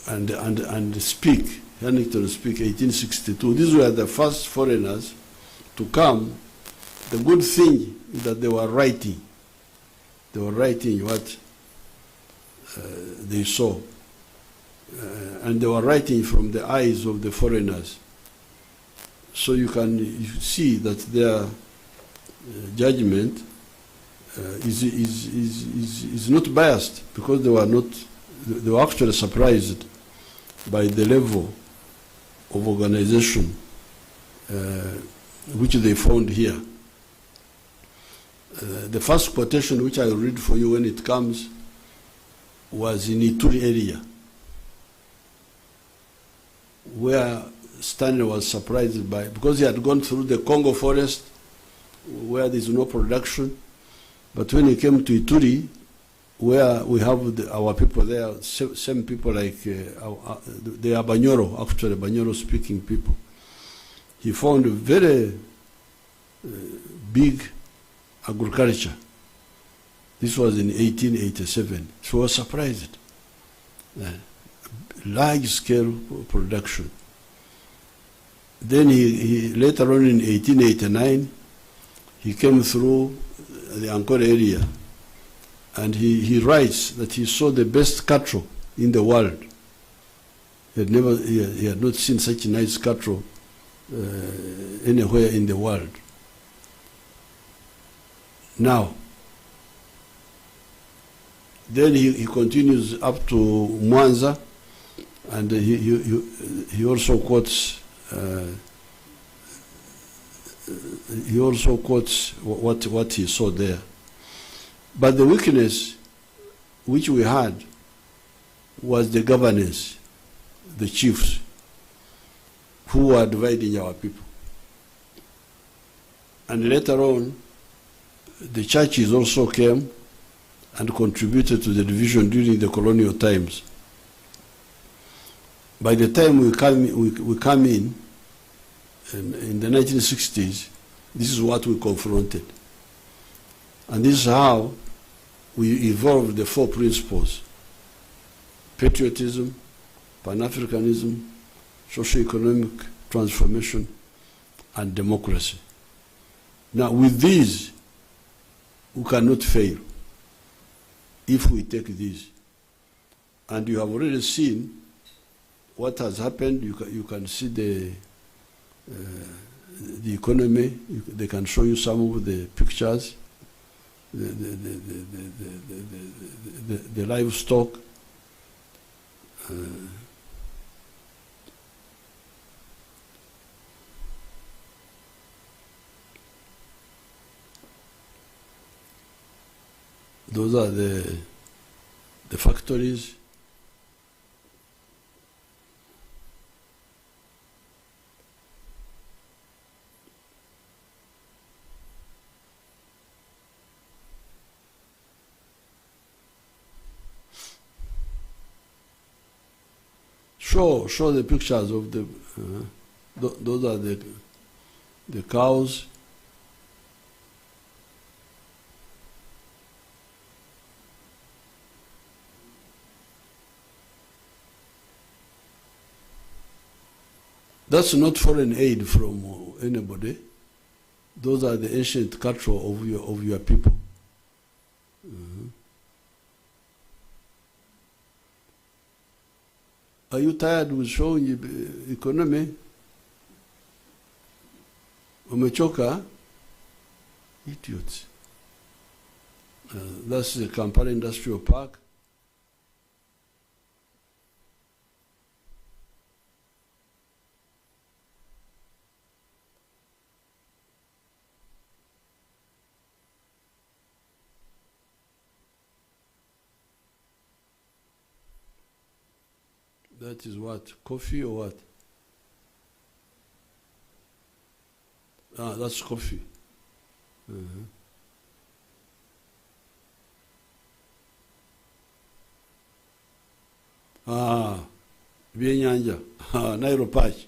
and speak, Huntington speak, 1862, these were the first foreigners to come. The good thing is that they were writing. They were writing what they saw. And they were writing from the eyes of the foreigners. So you see that their judgment is not biased, because they were actually surprised by the level of organization which they found here. The first quotation which I will read for you when it comes was in Ituri area, where Stanley was surprised by, because he had gone through the Congo forest where there is no production, but when he came to Ituri, where we have our people there, same people like they are Banyoro, actually Banyoro speaking people, he found a very big agriculture. This was in 1887. So I was surprised. Large scale production. Then he later on in 1889, he came through the Ankole area, and he writes that he saw the best cattle in the world. He had not seen such nice cattle anywhere in the world. Now, then he continues up to Mwanza, and he also quotes what he saw there. But the weakness which we had was the governance, the chiefs, who were dividing our people. And later on, the churches also came and contributed to the division during the colonial times. By the time we come in the 1960s, this is what we confronted. And this is how we evolved the four principles: patriotism, Pan-Africanism, socio-economic transformation, and democracy. Now, with these, who cannot fail if we take this. And you have already seen what has happened. You can see the economy. They can show you some of the pictures, the livestock. Those are the factories. Show the pictures of the. Those are the cows. That's not foreign aid from anybody. Those are the ancient cattle of your people. Are you tired with showing the economy? Umechoka? Idiots. That's the Kampala Industrial Park. That is what? Coffee or what? Ah, that's coffee. Byenyanja. Nairo patch.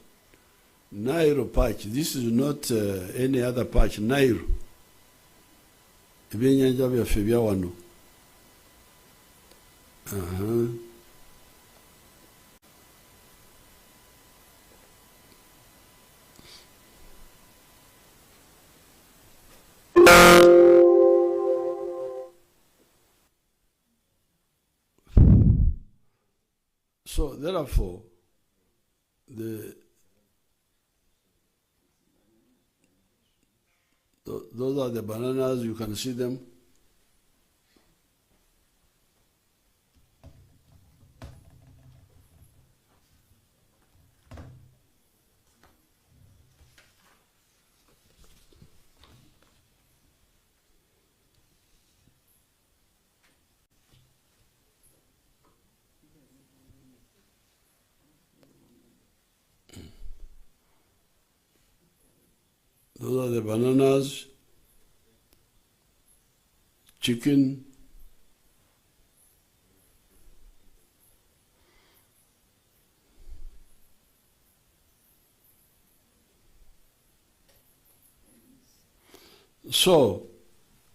Nairo patch. This is not any other patch. Nairo. Byenyanja byaffe bya wano. So therefore, those are the bananas. You can see them. Those are the bananas, chicken, so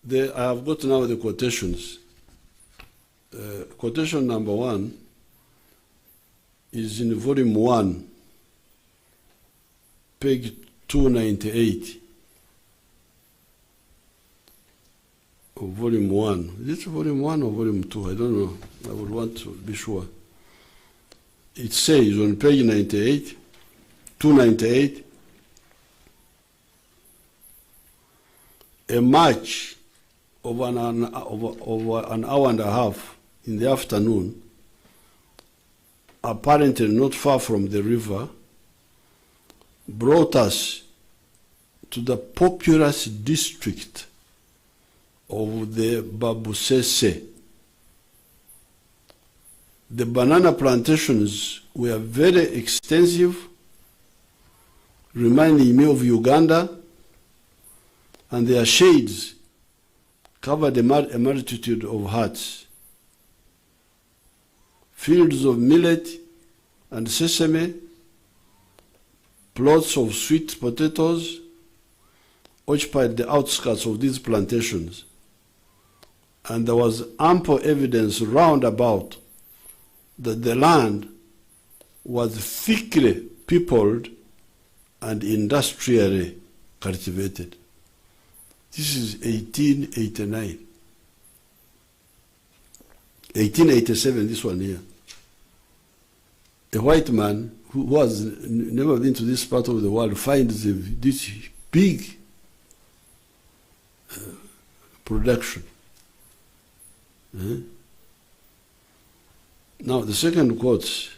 I have got now the quotations. Quotation number 1 is in volume 1, page 298 of volume 1. Is it volume 1 or volume 2? I don't know. I would want to be sure. It says on page 98, 298, a march of an hour and a half in the afternoon, apparently not far from the river, brought us to the populous district of the Babusese. The banana plantations were very extensive, reminding me of Uganda, and their shades covered a multitude of huts. Fields of millet and sesame, plots of sweet potatoes occupied the outskirts of these plantations, and there was ample evidence round about that the land was thickly peopled and industrially cultivated. This is 1889. 1887, this one here. A white man who has never been to this part of the world finds this big production. Now the second quote,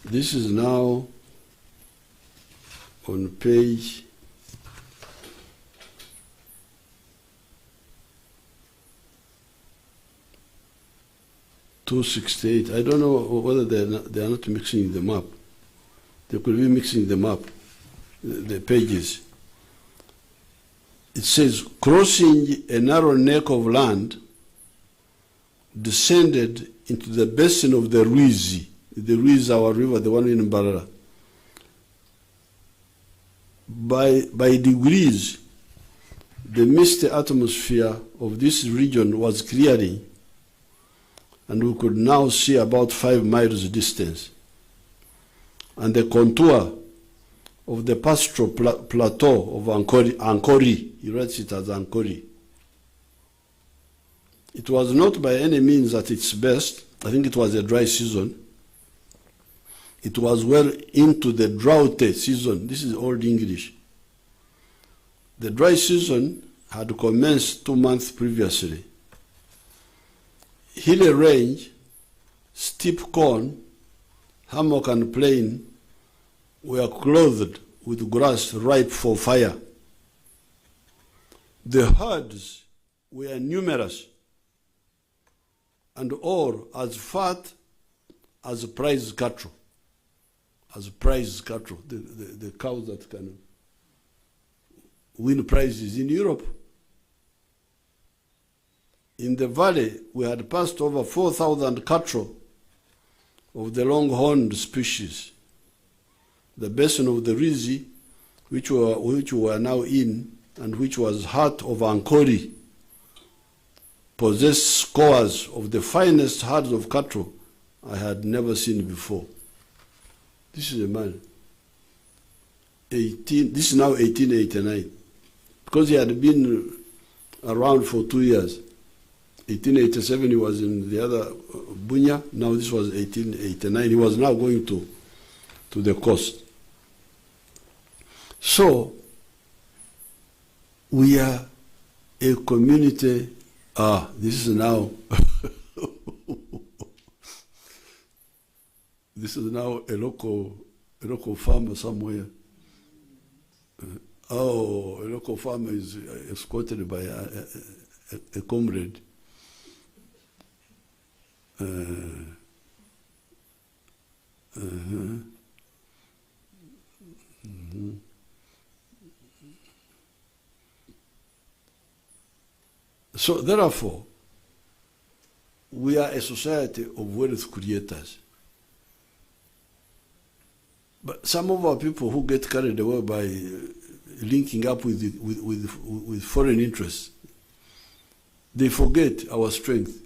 this is now on page 268. I don't know whether they are not mixing them up. They could be mixing them up, the pages. It says, crossing a narrow neck of land, descended into the basin of the Ruiz. The Ruiz, our river, the one in Mbarara. By degrees, the misty atmosphere of this region was clearing, and we could now see about 5 miles distance. And the contour of the pastoral plateau of Ankori, he writes it as Ankori. It was not by any means at its best. I think it was a dry season. It was well into the drought season. This is Old English. The dry season had commenced 2 months previously. Hilly range, steep cone, hammock and plain were clothed with grass ripe for fire. The herds were numerous and all as fat as prize cattle. As prize cattle, the cows that can win prizes in Europe. In the valley, we had passed over 4,000 cattle of the longhorned species. The basin of the Rizi, which we were now in, and which was heart of Ankori, possessed scores of the finest herds of cattle I had never seen before. This is a man. This is now 1889, because he had been around for 2 years. 1887 he was in the other Bunya. Now this was 1889. He was now going to the coast. So we are a community. This is now this is now a local farmer somewhere. A local farmer is escorted by a comrade. So therefore, we are a society of wealth creators. But some of our people who get carried away by linking up with foreign interests, they forget our strength.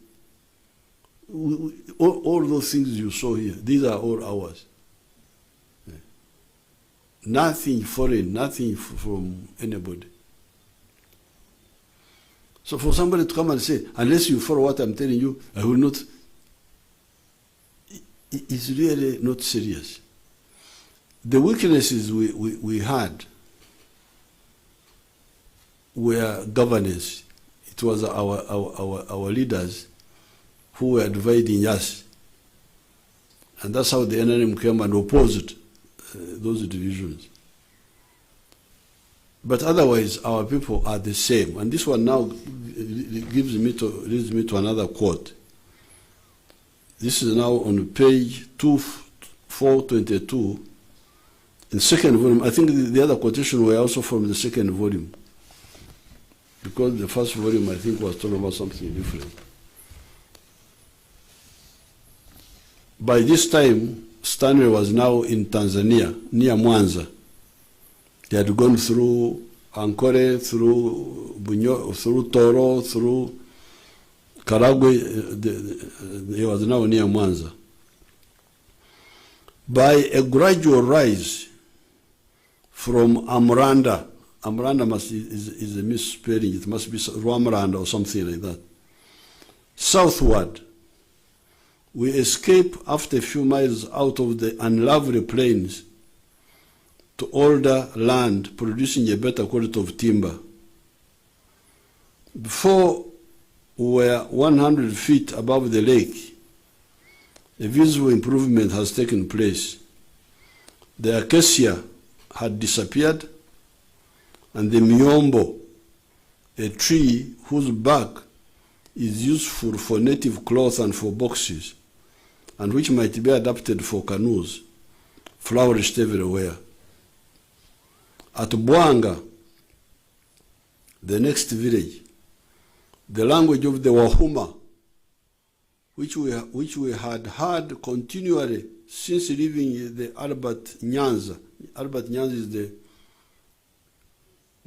All those things you saw here, these are all ours. Nothing foreign, nothing from anybody. So for somebody to come and say, unless you follow what I'm telling you, I will not, it's really not serious. The weaknesses we had were governance. It was our leaders who were dividing us. And that's how the NRM came and opposed those divisions. But otherwise, our people are the same. And this one now leads me to another quote. This is now on page 422, in second volume. I think the other quotation were also from the second volume, because the first volume, I think, was talking about something different. By this time, Stanley was now in Tanzania, near Mwanza. He had gone through Ankore, through Bunyo, through Toro, through Karagwe. He was now near Mwanza. By a gradual rise from Amranda. Amranda is a misspelling. It must be Rwamranda or something like that. Southward, we escape after a few miles out of the unlovely plains to older land producing a better quality of timber. Before we were 100 feet above the lake, a visible improvement has taken place. The acacia had disappeared, and the miombo, a tree whose bark is useful for native cloth and for boxes, and which might be adapted for canoes, flourished everywhere. At Bwanga, the next village, the language of the Wahuma, which we had heard continually since leaving the Albert Nyanza. Albert Nyanza is the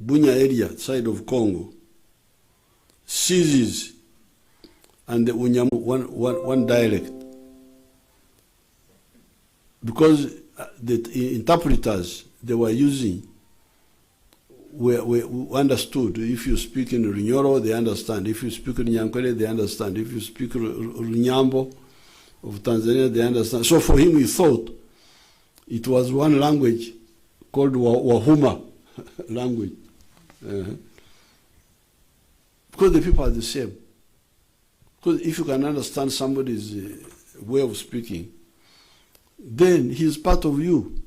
Bunya area, side of Congo, ceases, and the Unyamu, one dialect. Because the interpreters they were using we understood. If you speak in Runyoro, they understand. If you speak in Nyankwele, they understand. If you speak Runyambo of Tanzania, they understand. So for him, he thought it was one language called Wahuma language. Because the people are the same. Because if you can understand somebody's way of speaking, then he's part of you.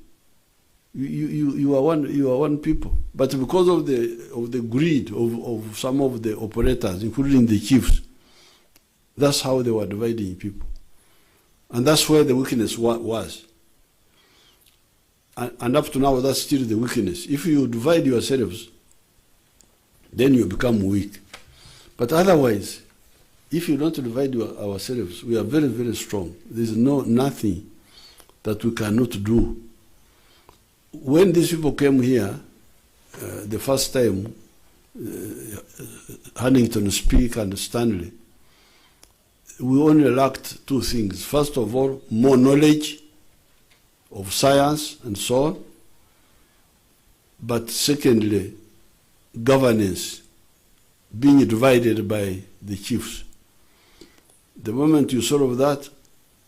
You are one people. But because of the greed of some of the operators, including the chiefs, that's how they were dividing people. And that's where the weakness was. And up to now, that's still the weakness. If you divide yourselves, then you become weak. But otherwise, if you don't divide ourselves, we are very, very strong. There's nothing that we cannot do. When these people came here, the first time, Huntington, Speak, and Stanley, we only lacked two things. First of all, more knowledge of science and so on. But secondly, governance, being divided by the chiefs. The moment you solve that,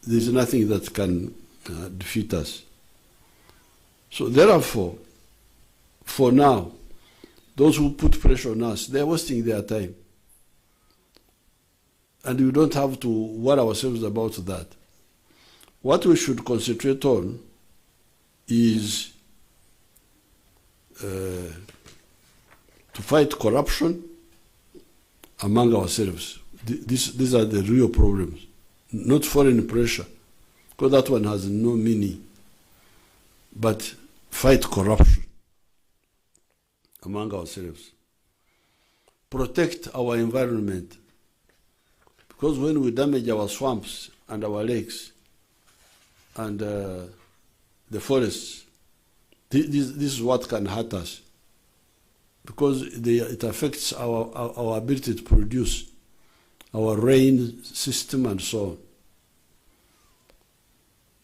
there's nothing that can defeat us. So therefore, for now, those who put pressure on us, they're wasting their time. And we don't have to worry ourselves about that. What we should concentrate on is to fight corruption among ourselves. These are the real problems, not foreign pressure, because that one has no meaning. But fight corruption among ourselves. Protect our environment. Because when we damage our swamps and our lakes and the forests, this is what can hurt us. Because it affects our ability to produce, our rain system and so on.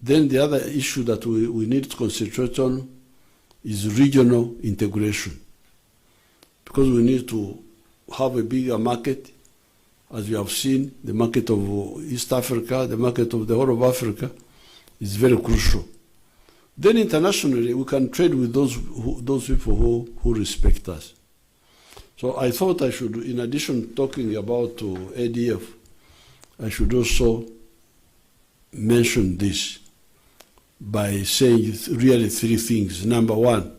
Then the other issue that we need to concentrate on is regional integration. Because we need to have a bigger market. As you have seen, the market of East Africa, the market of the whole of Africa is very crucial. Then internationally, we can trade with those people who respect us. So I thought I should, in addition to talking about ADF, I should also mention this by saying really three things. Number one,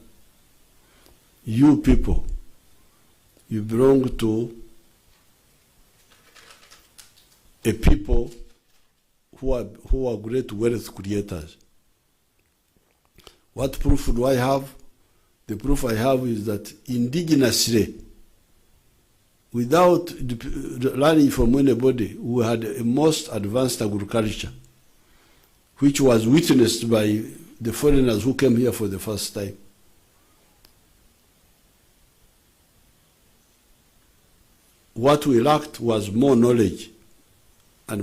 you people, you belong to a people who are great wealth creators. What proof do I have? The proof I have is that indigenously, without learning from anybody, we had a most advanced agriculture, which was witnessed by the foreigners who came here for the first time. What we lacked was more knowledge. And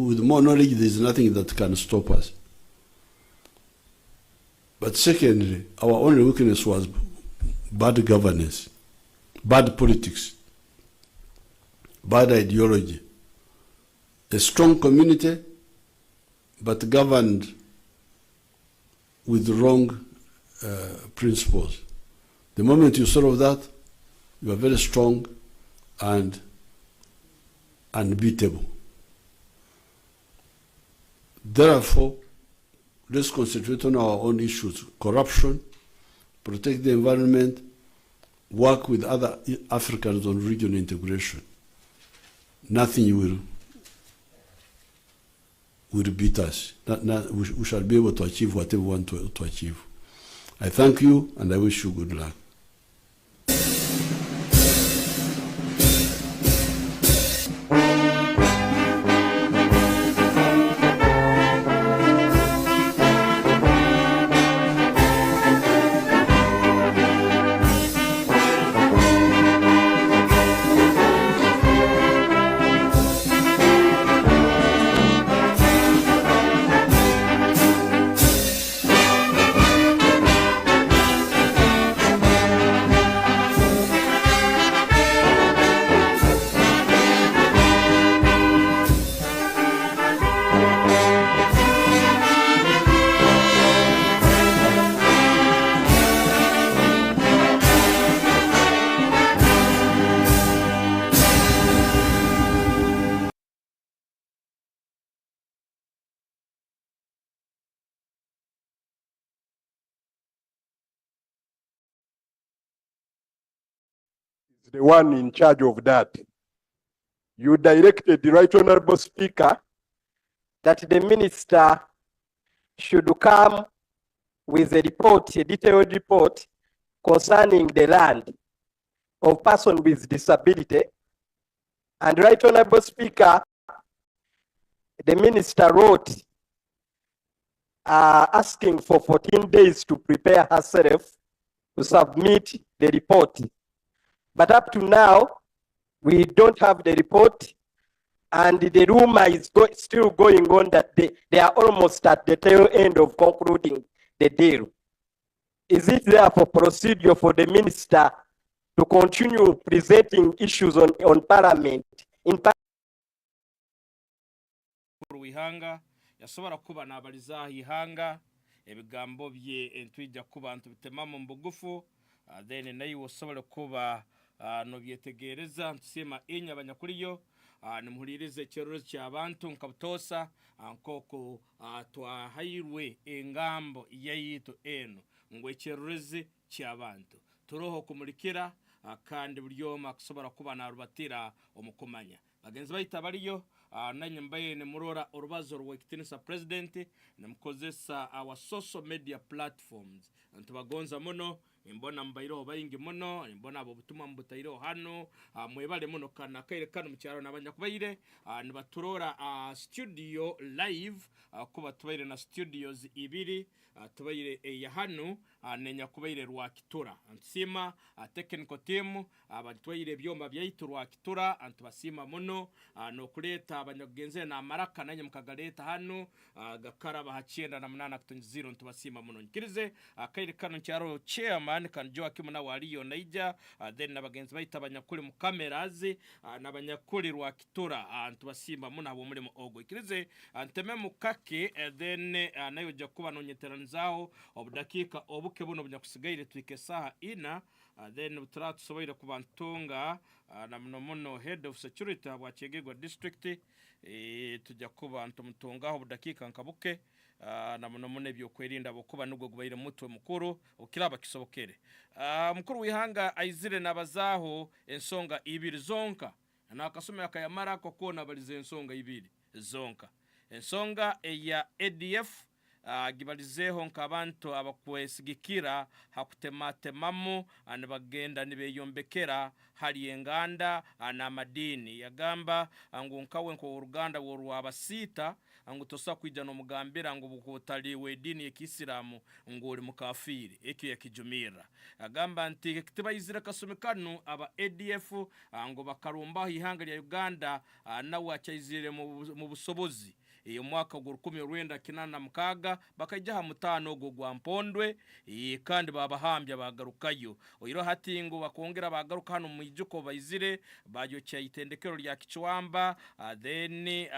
with more knowledge, there's nothing that can stop us. But secondly, our only weakness was bad governance, bad politics, bad ideology. A strong community, but governed with wrong principles. The moment you solve that, you are very strong and unbeatable. Therefore, let's concentrate on our own issues: corruption, protect the environment, work with other Africans on regional integration. Nothing will beat us. We shall be able to achieve whatever we want to achieve. I thank you and I wish you good luck. The one in charge of that. You directed the Right Honorable Speaker that the minister should come with a report, a detailed report concerning the land of person with disability. And Right Honorable Speaker, the minister wrote asking for 14 days to prepare herself to submit the report. But up to now, we don't have the report, and the rumor is still going on that they are almost at the tail end of concluding the deal. Is it therefore procedure for the minister to continue presenting issues on Parliament? In ihanga yasobora kuba nabalizaho ihanga ebigambo bye entwijja kuba ntu bitemamu mbugufu then nayo osobole kuba no byetegereza ntusema enya abanyakuliyo nimuhulirize ekyerorezi ky'abantu nkabutosa nkoko twahayirwe engambo yayitu eno ngwe ekyerorezi ky'abantu turoho kumulikira kandi buli omu akusobora kuba narubatira omukumanya bagenzi bayita baliyo nanye mbaye nemurora orubazo rw'ekitinisa president nemukozesa our social media platforms ntubagonza muno imbona mbairo bayingi muno imbona abo butuma mbutairo hano mwebale muno kana kaire kano mucyaro nabanya kubayire nibaturora studio live kuba tubayire na studios ibiri tubayire ya hano nenya kubayire rwakitura antsima technical team abatwayire byomba byayitu rwakitura antubasima muno no kuleta abanyagenze na maraka nanye mukagaleta hano gakaraba hacienda na 8 ntubasima muno nkirize kaire kano cyaro chairman kan Joakim na waliyo naija then nabagenzi bayita abanyakuri mu cameras nabanyakuri rwakitura ntubasima muno abo muri mu ogo ikirize anteme mukake then nayo jya kuba nonyeteranzaho obudakika obuke buno bunyakusigaire twike saha ina then turatusoboire kubantunga na muno head of security abwachegegwa district tujya kuba ntumutungaho obudakika nkabuke na muno byo kwerinda bokuba nubwo gubayire mutwe mukuru ukiraba kisobokere mukuru wihanga aizire nabazaho ensonga ibiri zonka na akasome akayamara ko kona balize ensonga ibiri zonka ensonga ya ADF gibalizeho nkabantu abakwesigikira hakutematemamo anabagenda nibeyombekera hali enganda na madini yagamba nkawe nko uruganda rw'abasita tosa kwijja no mugambira ngo bukutaliwe dini y'Ikisilamu ngo uri mukafiri ekyo yakijumira agamba nti kitibayizira kasomekano aba ADF ngo bakarumba ihanga lya Uganda nawe acyayizire mu busobozi mwaka gwa 1986 bakajya mutano go gwa mpondwe kandi babahambya bagarukayo oyiro hatingo bakongera bagaruka hano mu ijuko bayizire bayocha itendekero rya Kichwamba then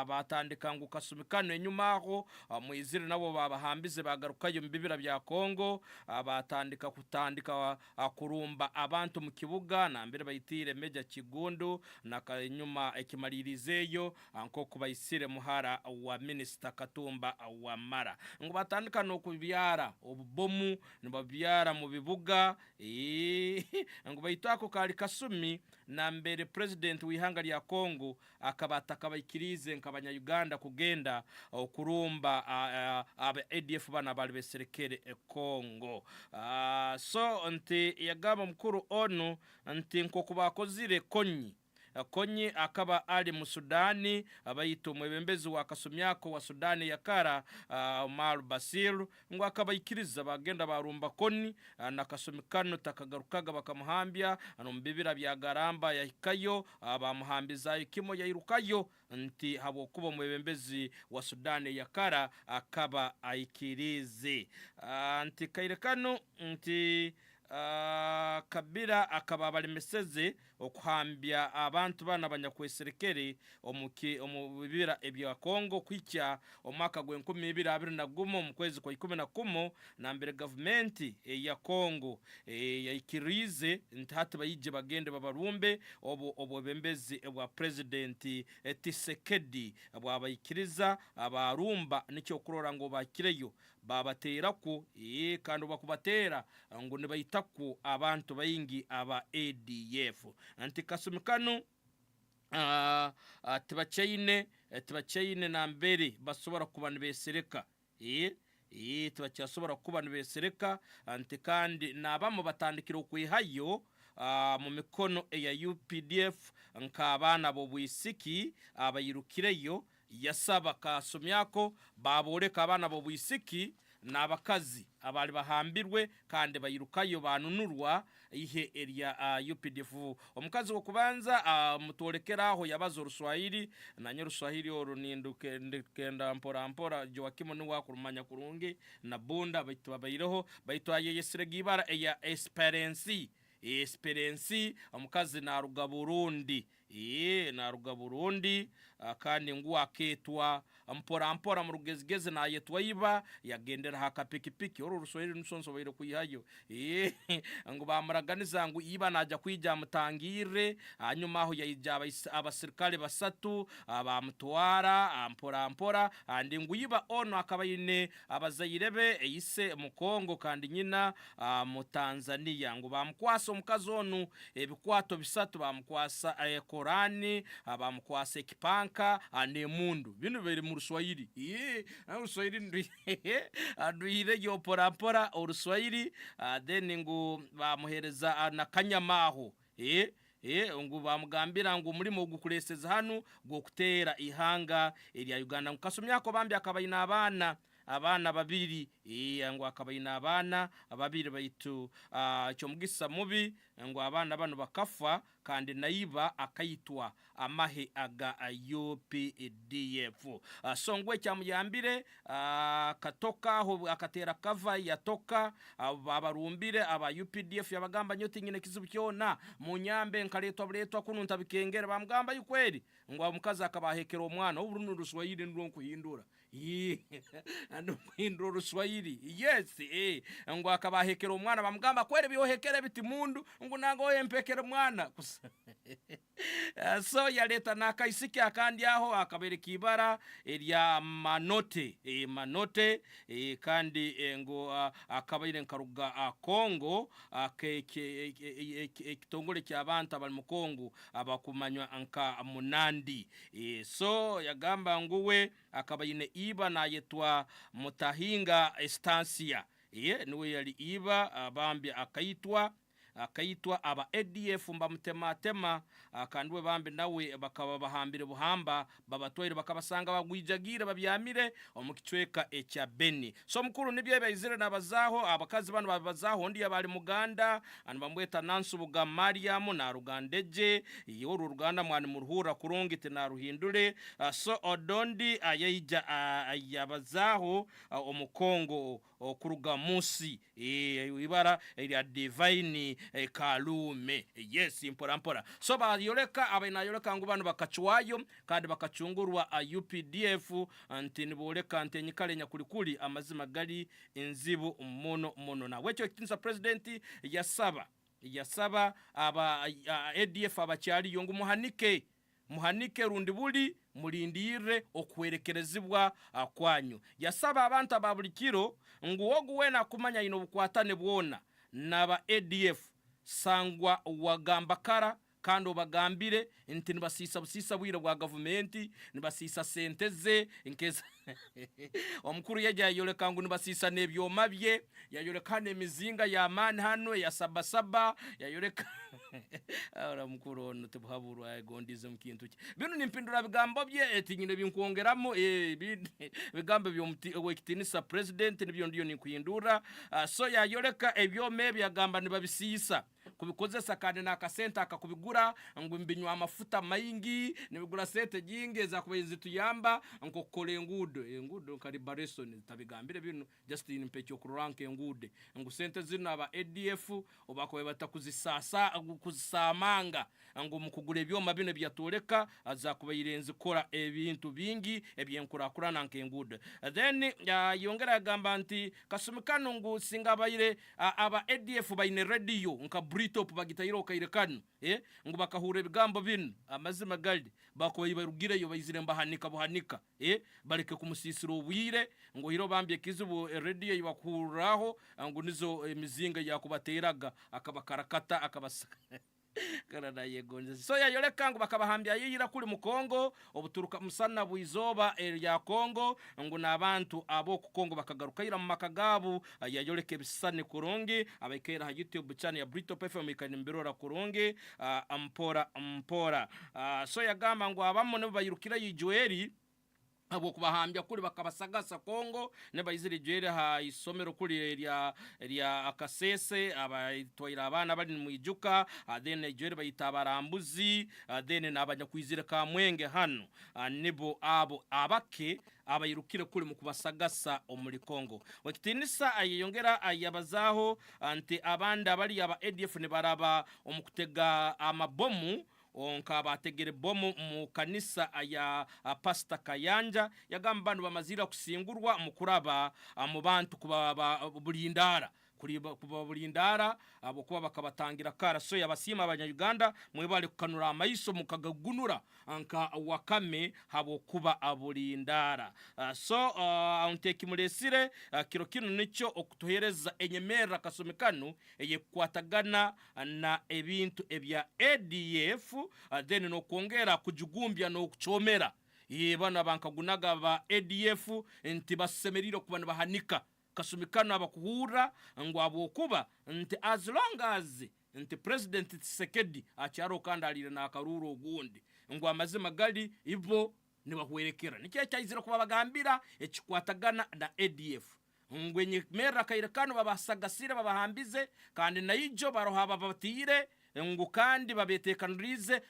batandika ngo kasumikano enyuma aho mu izire nabo babahambize bagarukayo mbibira bya Kongo batandika kutandika kurumba abantu mu kibuga na mbere bayitire Meja Kigundu na kanyuma ekimaririzeyo anko kubayisire muhara wa Minister Katumba wa Mara ngo batandika no kubyara obubomu nibabyara mu bibuga ngo bayitako kali kasumi na mbere president wihanga lya Kongo akabata kabayikirize nkabanya Uganda kugenda kurumba aba ADF bana bali beserekere Kongo so nti yagaba mkuru onu nti nko kubakozire konyi akaba ali mu Sudani abayito mwebembezi wa kasumyako wa Sudani yakara Omar Basir ngo akabayikiriza bagenda barumba koni na kasumikano takagarukaga bakamuhambya mbibira bya garamba yahikayo abamuhambiza ikimo yayirukayo nti habo kuba mwebembezi wa Sudani yakara akaba ayikirize nti kairekano nti Kabila akaba bali meseze okuhambya abantu bana banyakweserekere omubibira ebya Kongo kwikya omwaka gwe 2021 mu kwezi kwa 11 na mbere government ya Kongo yayikirize ntati bayije bagende babarumbe obwebembezi bwa president Tshisekedi bwabayikiriza abarumba nicyo kurora ngo bakireyo babatera ko kandi bakubatera ngo nibayita ku abantu bayingi aba ADF anti kasumikano tibacayine na mbere basobora kubana besereka tibacyasobora kubana besereka anti kandi nabamo batandikira kwihayo mu mikono ya UPDF nkabana bo bwisiki abayirukireyo yasaba kasumyako baboreka abana bo bwisiki n'abakazi abali bahambirwe kandi bayirukayo banunurwa ihe area UPDF omukazi wo kubanza mutorekera aho yabazo Ruswahili na Nyaruswahili oruninduke ndekenda mpora Joakim ni wakurumanya kurungi na bunda bayireho bayitwaye yesregibara ya Esperance omukazi na ruga Burundi kandi nguwa ketwa mpora mu rugezigeze na yetwa iba yagendera hakapikipiki Ruswahili nsonso bayire kuyihayo ngo bamuraganiza ngo iba najya kwijya mutangire hanyuma aho yayijaba abasirikale basatu abamutwara mpora andi ngo iba ono akabayine abazayirebe eyise mu Kongo kandi nyina mu Tanzania ngo bamkwasa omukazi onu ebikwato bisatu bamkwasa Korani abamukwase kipanka anemundu bino bere mu Ruswahili Ruswahili nduhire yo pora Ruswahili then ngo bamuhereza na kanyamaho ngo bamugambira ngo muri mu gukureseza hano go kutera ihanga eri ya Uganda nkasumyako bambi akabayina abana babiri ngo akabayina abana ababiri bayitu cyo mugisa mubi ngo abana bano bakafa kandi nayiba akayitwa amahe aga UPDF songwe cyamuyambire katoka ho akatera kava yatoka abarumbire aba UPDF yabagamba nyoti nyine kizubyona mu nyambe nkaletwa buletwa kununta bikengere bamugamba yukweri ngo amukaza akabahekera omwana uburundi Ruswahili ndonko hindura ando Ruswahili yes ngo akabahekera omwana bamugamba kwere byohekere biti mundu ngo nago yempekera omwana so yaleta nakaisiki akandi aho akabereka ibara erya manote kandi ngo akabayire nkaruga Kongo ekitongole cy'abantu abali mu Kongo abakumanywa anka munandi so yagamba nguwe akabayine iba na yetwa Mutahinga estancia niwe yali iba bambi akayitwa kayitwa aba ADF mbamutematema kandi we bambe nawe bakaba bahambire buhamba babatwere bakabasanga bagwijagira babyamire omukicweka ekya Beni. So mukuru nibyo bayizire nabazaho abakazi bano babazaho ndi abali muganda anu bamweta Nansu buga Mariam na Rugandeje iyo Ruganda mwani muruhura kurongite na ruhindure so odondi ayija ayabazaho omukongo kuruga musi ibara ya divine kalume yes impora so bayoleka abayinayoleka ngo bano bakachwayo kandi bakachungurwa UPDF antini boleka antenyi kale nyakulikuli amazima gali enzibu mono na wecho kitinsa president yasaba aba ADF abacyali yongo muhanike rundi buli mulindire okwerekerezibwa kwanyu. Yasaba abantu ababulikiro nguwogu wena kumanya ino bukwatane bwona naba ADF sangwa wagambakara kandi obagambire nti nibasisa bwire bwa government nibasisa senteze inkeza omukuru yajayoleka ngo nibasisa nebyoma bye yayoleka nemizinga ya mani hano ya sabasaba yayoleka ara mukuru ono tebuhaburu agondize mkintu bino nimpindura bigambo bye etinyine binkongeramo bigambo byo wekitinisa president nibyo ndiyo ninkuyindura so yayoleka ebyome byagamba nibabisisa kubikozesa kandi nakasenta akakubigura ngo mbinywa amafuta maingi nibigura sente jinge za kubenzi tuyamba ngo kole ngudo kali bareson tabigambire bino Justin Mpekyo kuranke ngude ngo sente zina aba ADF obako batakuzisasa kuzisamanga ngo mukugura ebyoma bino byatoleka aza kubayirenze kora ebintu bingi ebyenkurakurana nke ngude then yongera yagamba nti kasumikano ngo singabayire aba ADF bayine radio nka Britop bagitayiro kairekano ngo bakahure bigambo bino amazima gali bako yibarugire yo bayizire mbahanika buhanika bareke kumusisiro ubwire ngo hiro bambye kizubu radio yibakuraho ngo nizo mizinga yakubateraga akabakarakata akabasa karana yegonze so yayoleka ngo bakabahambya yira kuri mu Kongo obuturuka musana buizoba ya Kongo ngo nabantu abo ku Kongo bakagarukira mu makagabu yayoleke bisane kuronge abekera ha YouTube channel ya Britop FM ikanimbirora kuronge mpora so yagamba ngo abamo ne bayirukira yijoeri abo kubahambya kuri bakabasagasa Kongo ne bayizire jere ha isomero kuri lya akasese abayitwira abana bari mu ijuka then jere bayitabarambuzi then nabanya kwizire ka mwenge hano nibo abo abake abayirukire kuri mu kubasagasa omuri Kongo wakitinisa ayongera ayabazaho ante abanda bari aba ADF ne baraba omukutega amabomu onka bategere bomu mu kanisa aya Pastor Kayanja yagamba bantu bamazira kusingurwa mu kuraba mu bantu kuba bulindara kuba bulindara abo kuba bakabatangira kara so yabasima abanyaganda mwebale kukanura amaiso mukagagunura anka wakame habo kuba abulindara so unteki mulesire kiro kino nicho okutuhereza enyemera kasomekano eyekwatagana na ebintu ebya ADF then no kuongera kujugumbya no kuchomera bana bankagunaga ba ADF enti basemeriro kubana bahanika kasumikano abakuhura ngo abokuba nti as long as nti president Tshisekedi acharo kandalire na akaruro gundi ngo amazima gali ibo nibahwerekera nikiye cyayizira kuba bagambira ekikwatagana na ADF ngwenye mera kairekano babasagasire babahambize kandi nayijo barohaba batire ngo kandi babetekanurize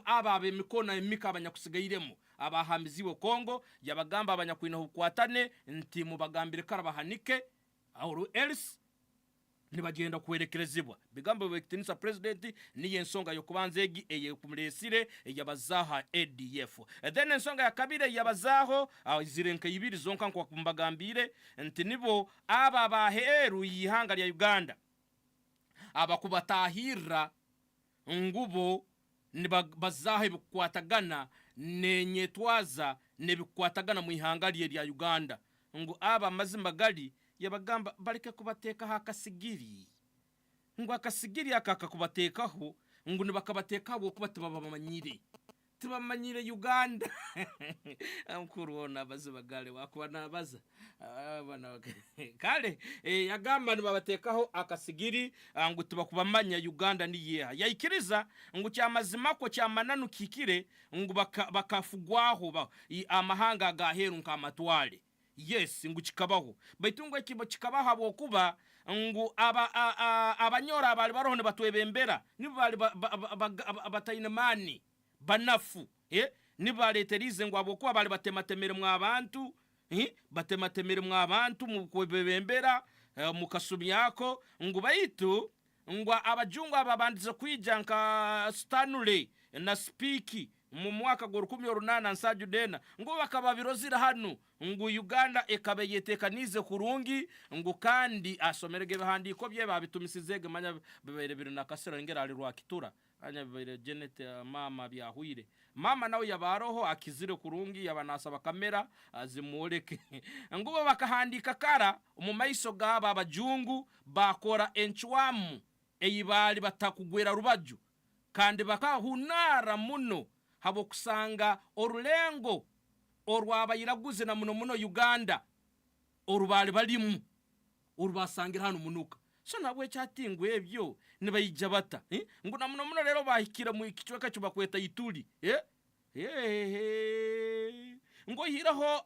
ababe mikona emika abanyakusigayiremo abahambiziwe Kongo yabagamba abanyakwina hukwatane nti mu bagambire karabahanike aho else nibagenda kwerekerezibwa bigambo bekitinisa president ni yensonga yo kubanzegi eye kumulesire yabazaha ADF then ensonga ya kabire yabazaho zirenka yibiri zonka kwa kumbagambire nti nibo aba baheru yihanga lya Uganda abakubatahira ngubo nibazahe bikwatagana nenyetwaza nebikwatagana mu ihangaliye lya Uganda ngo aba mazima gali yabagamba bareke kubateka hakasigiri ngo akasigiri akaka kubatekaho ngo nibakabateka abo kubataba bamanyire tibamanyire Uganda mukuru wona baze bagale wakuba nabaza bana kale yagamba nibabatekaho akasigiri ngo tubakubamanya Uganda ni yeha yayikiriza ngo cyamazima ko cyamananu kikire ngo bakafugwaho amahanga agaheru nkamatwale yes ngo kikabaho baitungwe kibo kikabaho bokuba ngo abanyora bali barohone batwebembera nibali batayinamani banafu nibaleterize ngo abokuba bali batematemere mu abantu batematemere mu abantu mu kwebembera mu kasumi yako ngo baitu ngo abajungu ababandiza kwijanka Stanley na Speaky mu mwaka gwa 18 nsaju dena ngo bakaba birozira hano ngo Uganda ekabe yetekanize kurungi ngo kandi asomerege bahandiko bye babitumisizege manya beberebere nakasera ngera ali rwakitura anya bebere Janet mama byahwire mama nawe yabaroho akizire kurungi yabanasaba kamera azimureke ngo bakahandika kara mu maiso gaba abajungu bakora enchwamu eyibali batakugwera rubaju kandi bakahunara muno habo kusanga orulengo orwabayiraguze na muno Uganda orubali balimu orubasangira hano munuka so nabwe cyatingwe ebyo nibayija bata ngo na muno rero bahikira mu ikicweka cyo bakweta ituli ngo hiraho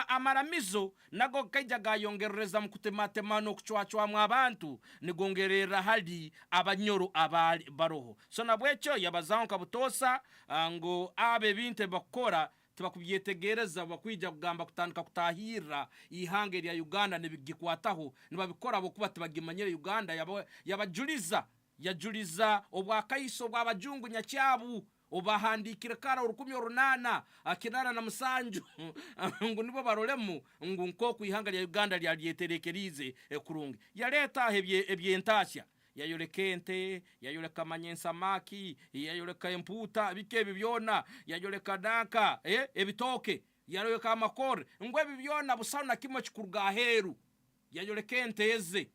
amaramizo nago kajya gayongereza mu kutematemano kucwacwa mu abantu nigongerera hali abanyoro abali baroho so nabwecho yabazanka butosa ngo abe binte bakora tibakubyetegereza bakwija kugamba kutandika kutahira ihange rya Uganda nibigikwataho nibabikora bokuba tibagimanyire Uganda yajuliza obwakaiso bw'abajungu nyacyabu obahandikire kara 18 akinara na musanju ngo nibo barolemu ngo nko kuihanga lya Uganda lyeterekerize kurungi yaleta ebyentasya yayolekente yayoleka manyensamaki yayoleka emputa bikebi byona yayoleka danka ebitoke yayoleka amakore ngo ebibyona busana kimwe kikuruga heru yayolekente eze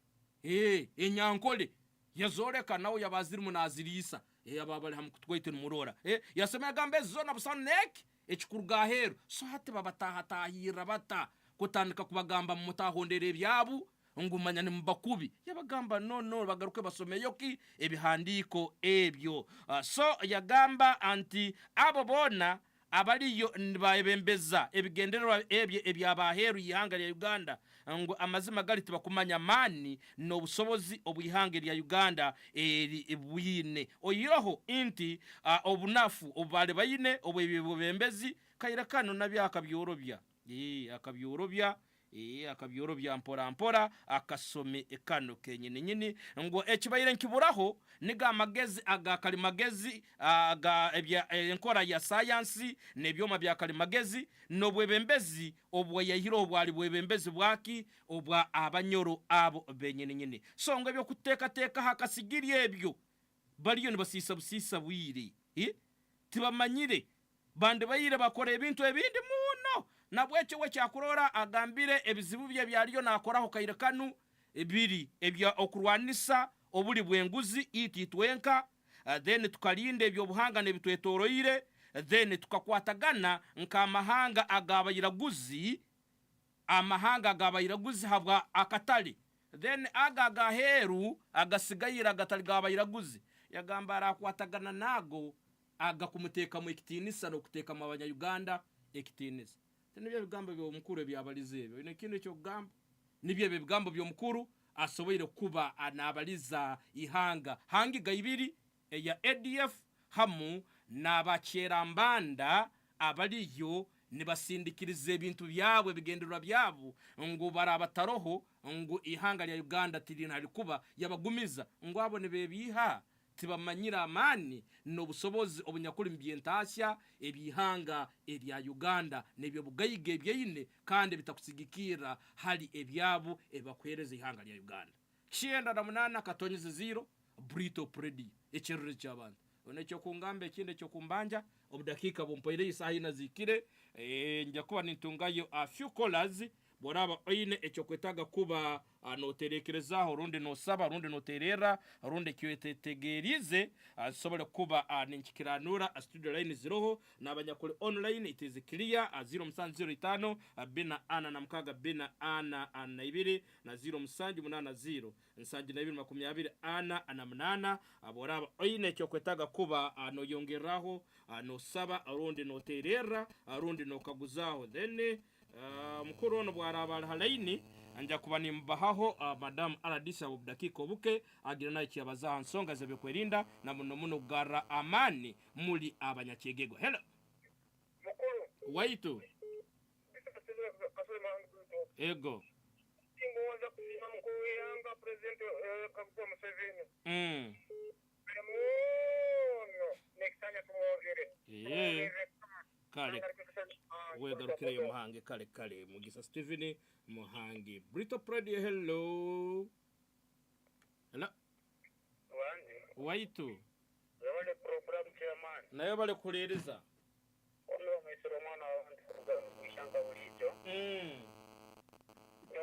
enyankole yazoreka nawo yabaziri munazirisa ababali hamukutwete numurora yasema gambe zona busanek ekikuruga heru so hate babatahira bata kutandika kubagamba mu mutahondere byabu ngumanya ni mbakubi yabagamba no bagaruke basomeyoki ebihandiko ebyo so yagamba anti abo bona abaliyo bayebembeza ebigendererwa ebyabaheru ihanga lya Uganda ngo amazima gali tibakumanya mani no busobozi obuyihanga lya Uganda ebwine oyiroho inti obunafu obale bayine obwebembezi kairakano nabyakabyorobya akabyorobya mpora akasome ekano kenyine ngo ekibayire nkiburaho niga magezi aga kalimagezi aga ebya enkora ya science nebyoma bya kalimagezi no bwebembezi obwe yahiro obwali bwebembezi bwaki obwa abanyoro abo benyine so ngo ebyo kuteka hakasigiri ebyo baliyo nibasisa bwire tibamanyire bande bayire bakora ebintu ebindi muno nabwecho wecyakurora agambire ebizibu bye byaliyo nakoraho kairekanu ebiri ebya okurwanisa obuli bwenguzi ititwenka then tukalinde ebyo buhanga nebitwetoroire then tukakwatagana nka mahanga agabayiraguzi habwa akatali then agaheru agasigayira agatali gabayiraguzi yagamba arakwatagana nago agakumuteka mu ekitinisa no kuteka mu abanya-Uganda ekitinisa nibyo bigambo byo mukuru byabalizebe ine kintu cyo gamba nibyo bigambo byo mukuru asoboire kuba anabaliza ihanga hangiga ibiri ya ADF hamu n'abakerambanda abaliyo nibasindikirize ibintu byabwe bigenderwa byabo ngo barabataroho ngo ihanga lya Uganda tiri ntari kuba yabagumiza ngo abone bebiha tibamanyira amani no busobozi obunyakuri mbyentasya ebihanga erya Uganda nebyo bugayige byine kandi bitakusigikira hali ebyabo ebakwereza ihanga lya Uganda 98 Brito Predi ekirure cy'abantu onecyo kungambe kinde cyo kumbanja obudakika bompoire isaha inazikire njya kuba nitungayo a few callers boraba oyine ekyo kwetaga kuba noterekerezaho rundi nosaba rundi noterera rundi kyetetegerize sobole kuba ninkikiranura studio line ziroho n'abanyakuri online it is clear 0705 bina ana na mkaga bina ana na ibiri na 0780 nsangi na ibiri makumyabiri ana na munana boraba oyine ekyo kwetaga kuba noyongeraho nosaba rundi noterera rundi nokaguzaho then mukuru ono bwaraba halaini anja kuba nimbahaho madam Aradisa obudakika obuke agira nayo kiyabaza nsonga zebe kwerinda na muno gara amani muli abanyakyegego. Hello mukuru waitu ego ngoza kusima mkuru yanga president kabuko Museveni next time tumwogere kale wegarukire muhange kale mugisa Steven muhange Brito Pride. Hello waitu wale program chairman nayo bale kurereza ono mesero mwana wa mshanga bulicho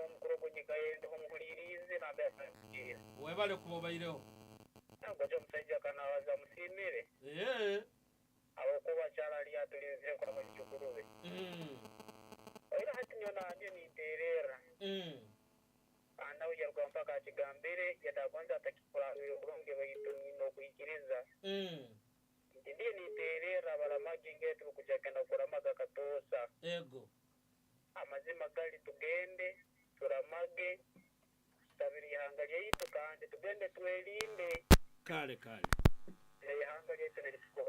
mukuru kunyikaye homkulirize na bafakira we bale kubobaireho ngojo msajja kana waza musimire abo kuba chala liya tulize kwa mchukuruwe ila hati nyona anje ni terera ana uja kwa mpaka chigambere yada kwanza atakikula uronge bayitu no kuikiriza ndiye ni terera bala majingetu kujakenda kuramaga katosa ego amazima gali tugende turamage tabiri hangalia yitu kandi tugende twelinde kale hangalia yitu nilikuwa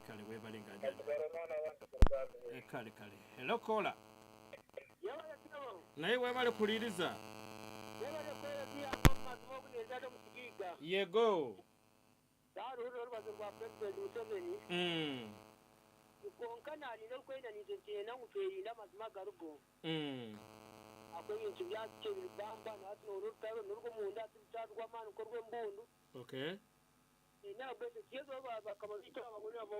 kale we balinga kale hello kola naye we bale kuliriza yego konkana ni no kwenda ni tena nguterinda mazima garugo akoye nti byatse bibamba natno urutaro nurwo munda tutadwa manu korwe mbundu okay na bese kizo baba kama bito abagoni abo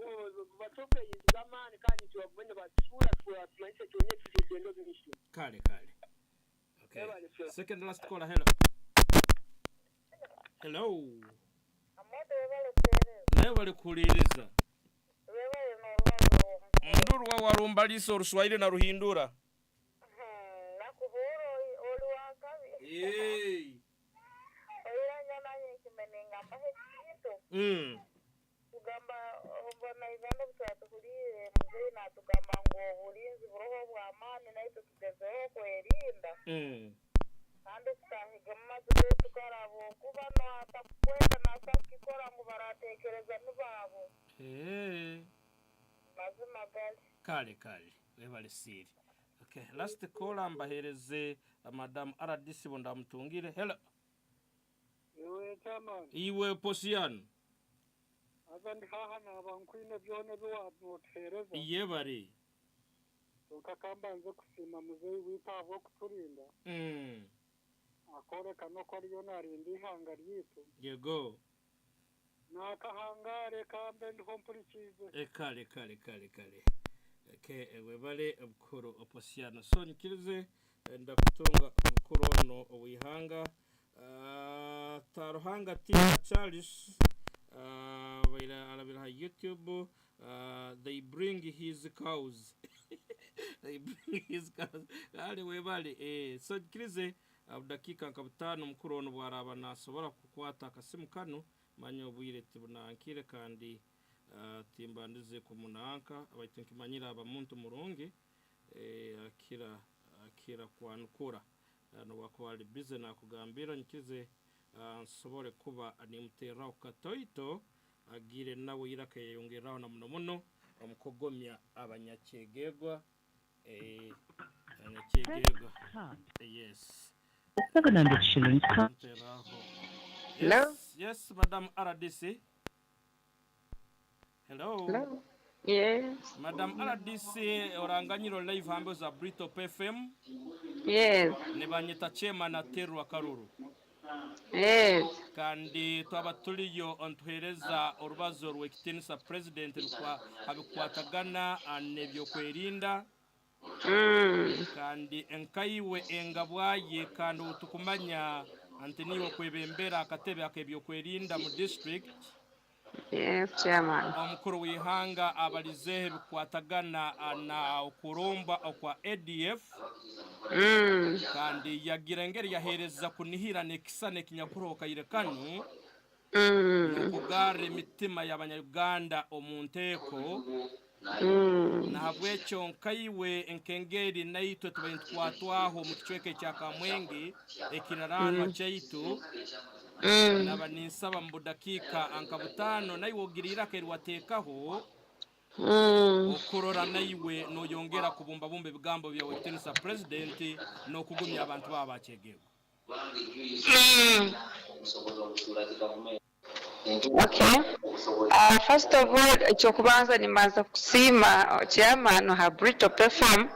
batoke yizamani kandi tubone basura kwa tumaise tonye tutendo birisho kale okay second last caller. Hello amade wale tere naye bali kuliriza wewe no ndurwa warumba liso ruswahili na ruhindura nakuhoro oli wakabi oya nyana nyikimenenga mahekito tugamba mbona ivanda butatukuliye muzei na tugamba ngo ubulinzi buroho bwa amani na ito tugezeho kwerinda kandi tutahiga maze tukarabo kuba no atakwenda nasakikora ngo baratekereza nubabo mazima gali kale webale siri. Okay, last call ambahereze madam Aradisi bonda mtungire. Hello iwe chairman iwe posian azandi haha na bankwine byone biwatwotereza yebari tukakamba nze kusima muzei witavo kuturinda akore kano kori yo narindi hanga ryitu yego nakahangare kambe ndiho mpurikize kale okay webale obukuru oposiano so nikirize ndakutunga obukuru no wihanga taruhanga tia Charles wila alabila YouTube they bring his cows ali webale so nikirize abdakika nkabutano mukuru ono bwaraba nasobora kukwata akasimu kanu manyo bwire tibunankire kandi timbandize ku munanka abayinkimanyira abamuntu muronge akira kwanukura no wakwali bize nakugambira nkize nsobore kuba animutera katoito agire nawe yirakaye yongeraho na muno omukogomya abanyakyegegwa abanyakyegegwa yes 700 shillings. Hello? Yes, Madam Aradisi. Hello? Yes. Madam Aradisi, oranganyiro live hambo za Brito FM. Yes. Nebanyita chema na teru wa karuru. Yes. Kandi twaba tuliyo ontuhereza orubazo rwekitinisa president rukwa habikwatagana nebyo kwerinda kandi enkaiwe engabwaye kandi tukumanya anti niwo kwebembera akatebe akebyokwerinda mu district. Yes, chairman. Omukuru w'ihanga abalizehe bikwatagana na okuromba okwa ADF. Kandi yagira engeri yahereza kunihira nekisane kinyakuroka irekanu. Nokugara emitima y'abanyarwanda omunteko. Nahabwekyo nkaiwe enkengeri naitwe tubentwatwaho mu kichweke cya Kamwenge ekiraranwa cyaitu. Naba ninsaba mu dakika ankabutano naiwe ogirira kerwatekaho. Okurora naiwe noyongera kubumbabumba ebigambo byawe tenisa president no kugumya abantu babachegego. Okay. First of all, chokubanza nimanza kusima chairman ha Brito Perform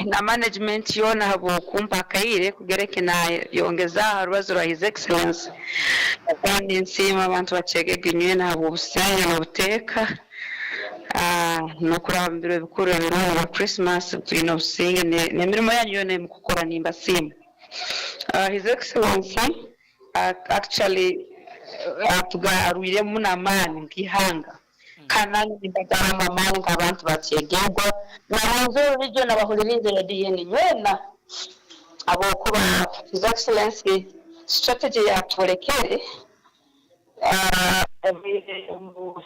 na management yona habo kumpa kaire kugereke na yongeza harubazo rwa His Excellency. Kandi nsima abantu bachegege nywe na habo busanya na buteka. No kurambira bikuru ya Christmas bino singe ne mirimo yanyu yone mukukora nimba simu. His Excellency actually tugarurire munamani nkihanga kanani ndagara mamani abantu bacyegego namuzo region abahuririze ya DN nyena abo kuba His Excellency strategy ya turekere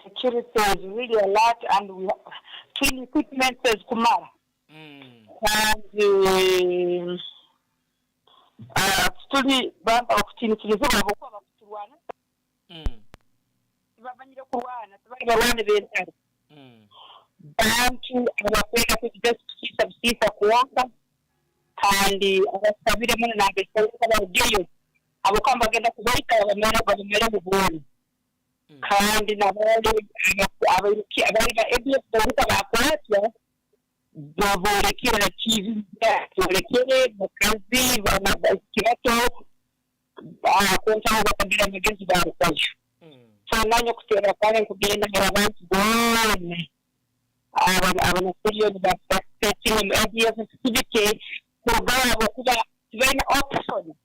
security is really a lot and we twin equipment is kumara and tuli bamba okutinitiriza abo kuba bakuturwana babanyire kurwana tabari babane bentare bantu abakwega kujya sisa kuwanga kandi abasabire muri nabese abagiyo abo kamba genda kubaita bamera mu bwoni kandi nabali abaruki abari ba ABS baruka bakwatya baborekera TV baborekere mukazi banabakibato konta bakabira mugenzi barukaje sananya kutera kane kugenda abantu bone abana seriyo bafatting ABS activity kubaba kuba very option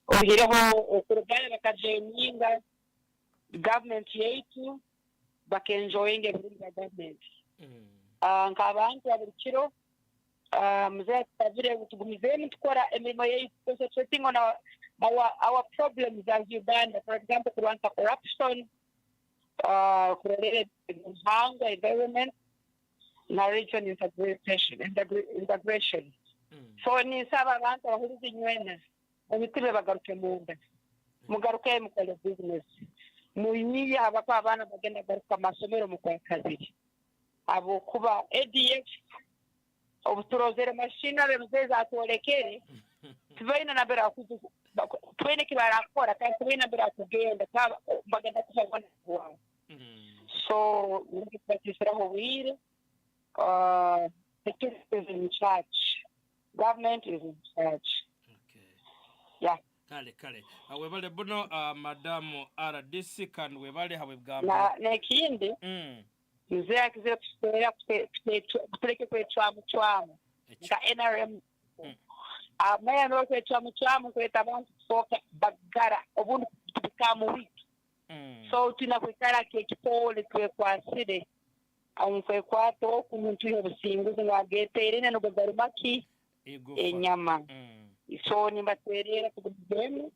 ohireho kurugaya bakajeninga government yetu bakenjoyinge muri government nkabantu abirikiro muzee tabire tugumizeni tukora emirimo yetu concentrating on our problems as Uganda, for example kurwanya corruption kurelere hunger environment na region integration so ni saba abantu bahurize nywena umitibe bagaruke munda mugaruke mukole business muyiye abapa abana bagenda garuka masomero mukwa kazi abo kuba ADF obuturozere mashina bemuzeza atolekere tubaina nabera kuzu twene kibarakora kandi tubaina nabera kugenda bagenda kuvana kwa so ngikwatisiraho wire security is in charge, government is in charge. Okay. Yeah. Kale awebale bono madamu RDC kan webale hawe gamba na kindi mzee akizira kupeleke kwa chwamu ka NRM maya no kwa chwamu kwa tabantu soka bagara obuntu bikamu wiki so tunakwikara kekipole kwa side aunque kwato kumuntu yobusinguzi ngageterene no bagarumaki enyama so ni baterera kugumizemu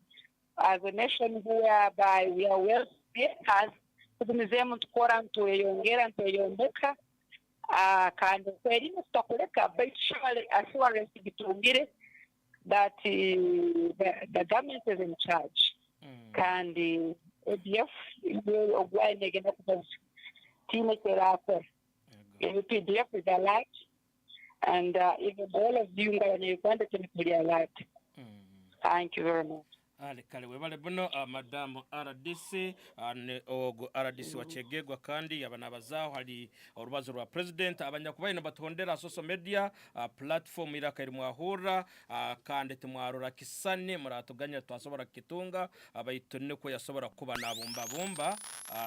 as a nation whereby we are well prepared kugumizemu tukora ntuyongera ntuyomboka kandi kweli tutakoleka but surely assurance bitungire that the government is in charge kandi ADF will oblige gena kubaza team therapy PDF is a lot and even all of you in Uganda can be a lot. Thank you very much. kale webale buno madamu RDC ne ogo RDC wachegegwa kandi yabana abazaho hari urubazo rwa president abanyakubaye batondera social media platform irakairi mwahura kandi tumwarura kisane muratuganya twasobora kitunga abayitone ko yasobora kuba nabumba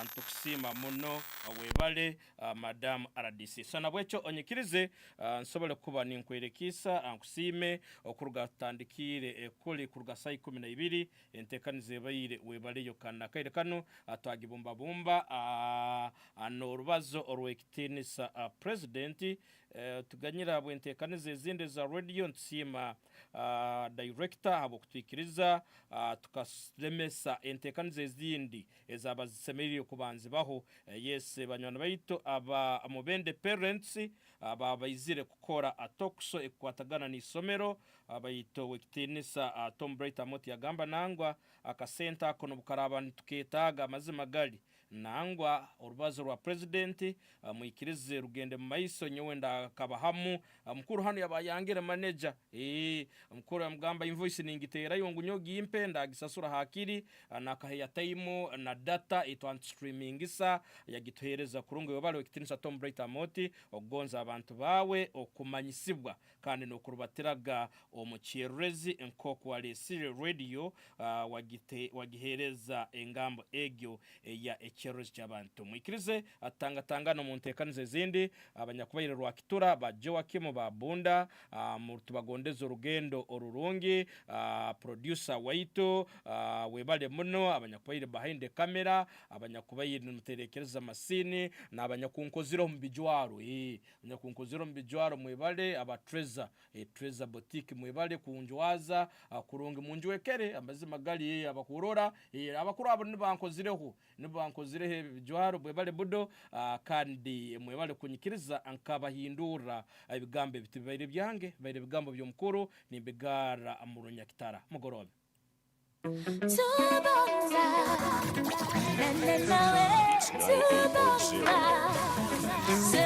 ntukusima muno webale madamu RDC sana bwecho onyikirize nsobole kuba ninkwerekisa ankusime okuruga tandikire kuli kuruga sai 12 entekanize bayire webale yokana kaire kanu atwagibumba ano rubazo orwekitinisa president tuganyira bwentekanize zinde za radio ntsima director abo kutwikiriza tukalemesa entekanize zindi ezabazisemeriyo kubanzi baho yes banywana bayito aba amubende parents aba bayizire kukora atokso ekwatagana ni somero abayito wekitinisa Tom Bright amoti yagamba nangwa akasenta kono bukarabani tuketaga mazima gali nangwa urubazo rwa president muikirize rugende mu maiso nyewenda kabahamu mukuru hano yabayangire manager mukuru amgamba invoice ningitera yongu nyogi impenda gisasura hakiri nakaheya time na data itwa streamingisa yagituhereza kurungu yobalo wekitinisa Tom Bright amoti ogonza abantu bawe okumanyisibwa kandi no kurubatiraga omucherezi enkoko wale Siri radio wagihereza engambo egyo ya echerozi cy'abantu mwikirize atangatangano mu ntekanize zindi abanyakubayire rwa kitura ba Joakim ba Bunda mu tubagondeza urugendo orurungi producer waito webale muno abanyakubayire behind the camera abanyakubayire muterekereza masini na abanyakunkoziro mu bijwaro abanyakunkoziro mu bijwaro mwebale aba treasure boutique mwebale kunjwaza kurunga munjwekere amazima gali abakurora abakuru abo nibankozireho nibankozirehe bijwaro bwebale budo kandi mwebale kunyikiriza ankabahindura ibigambe bitibere byange bayire bigambo byo mukuru nimbigara amurunya kitara mugorobe tubonza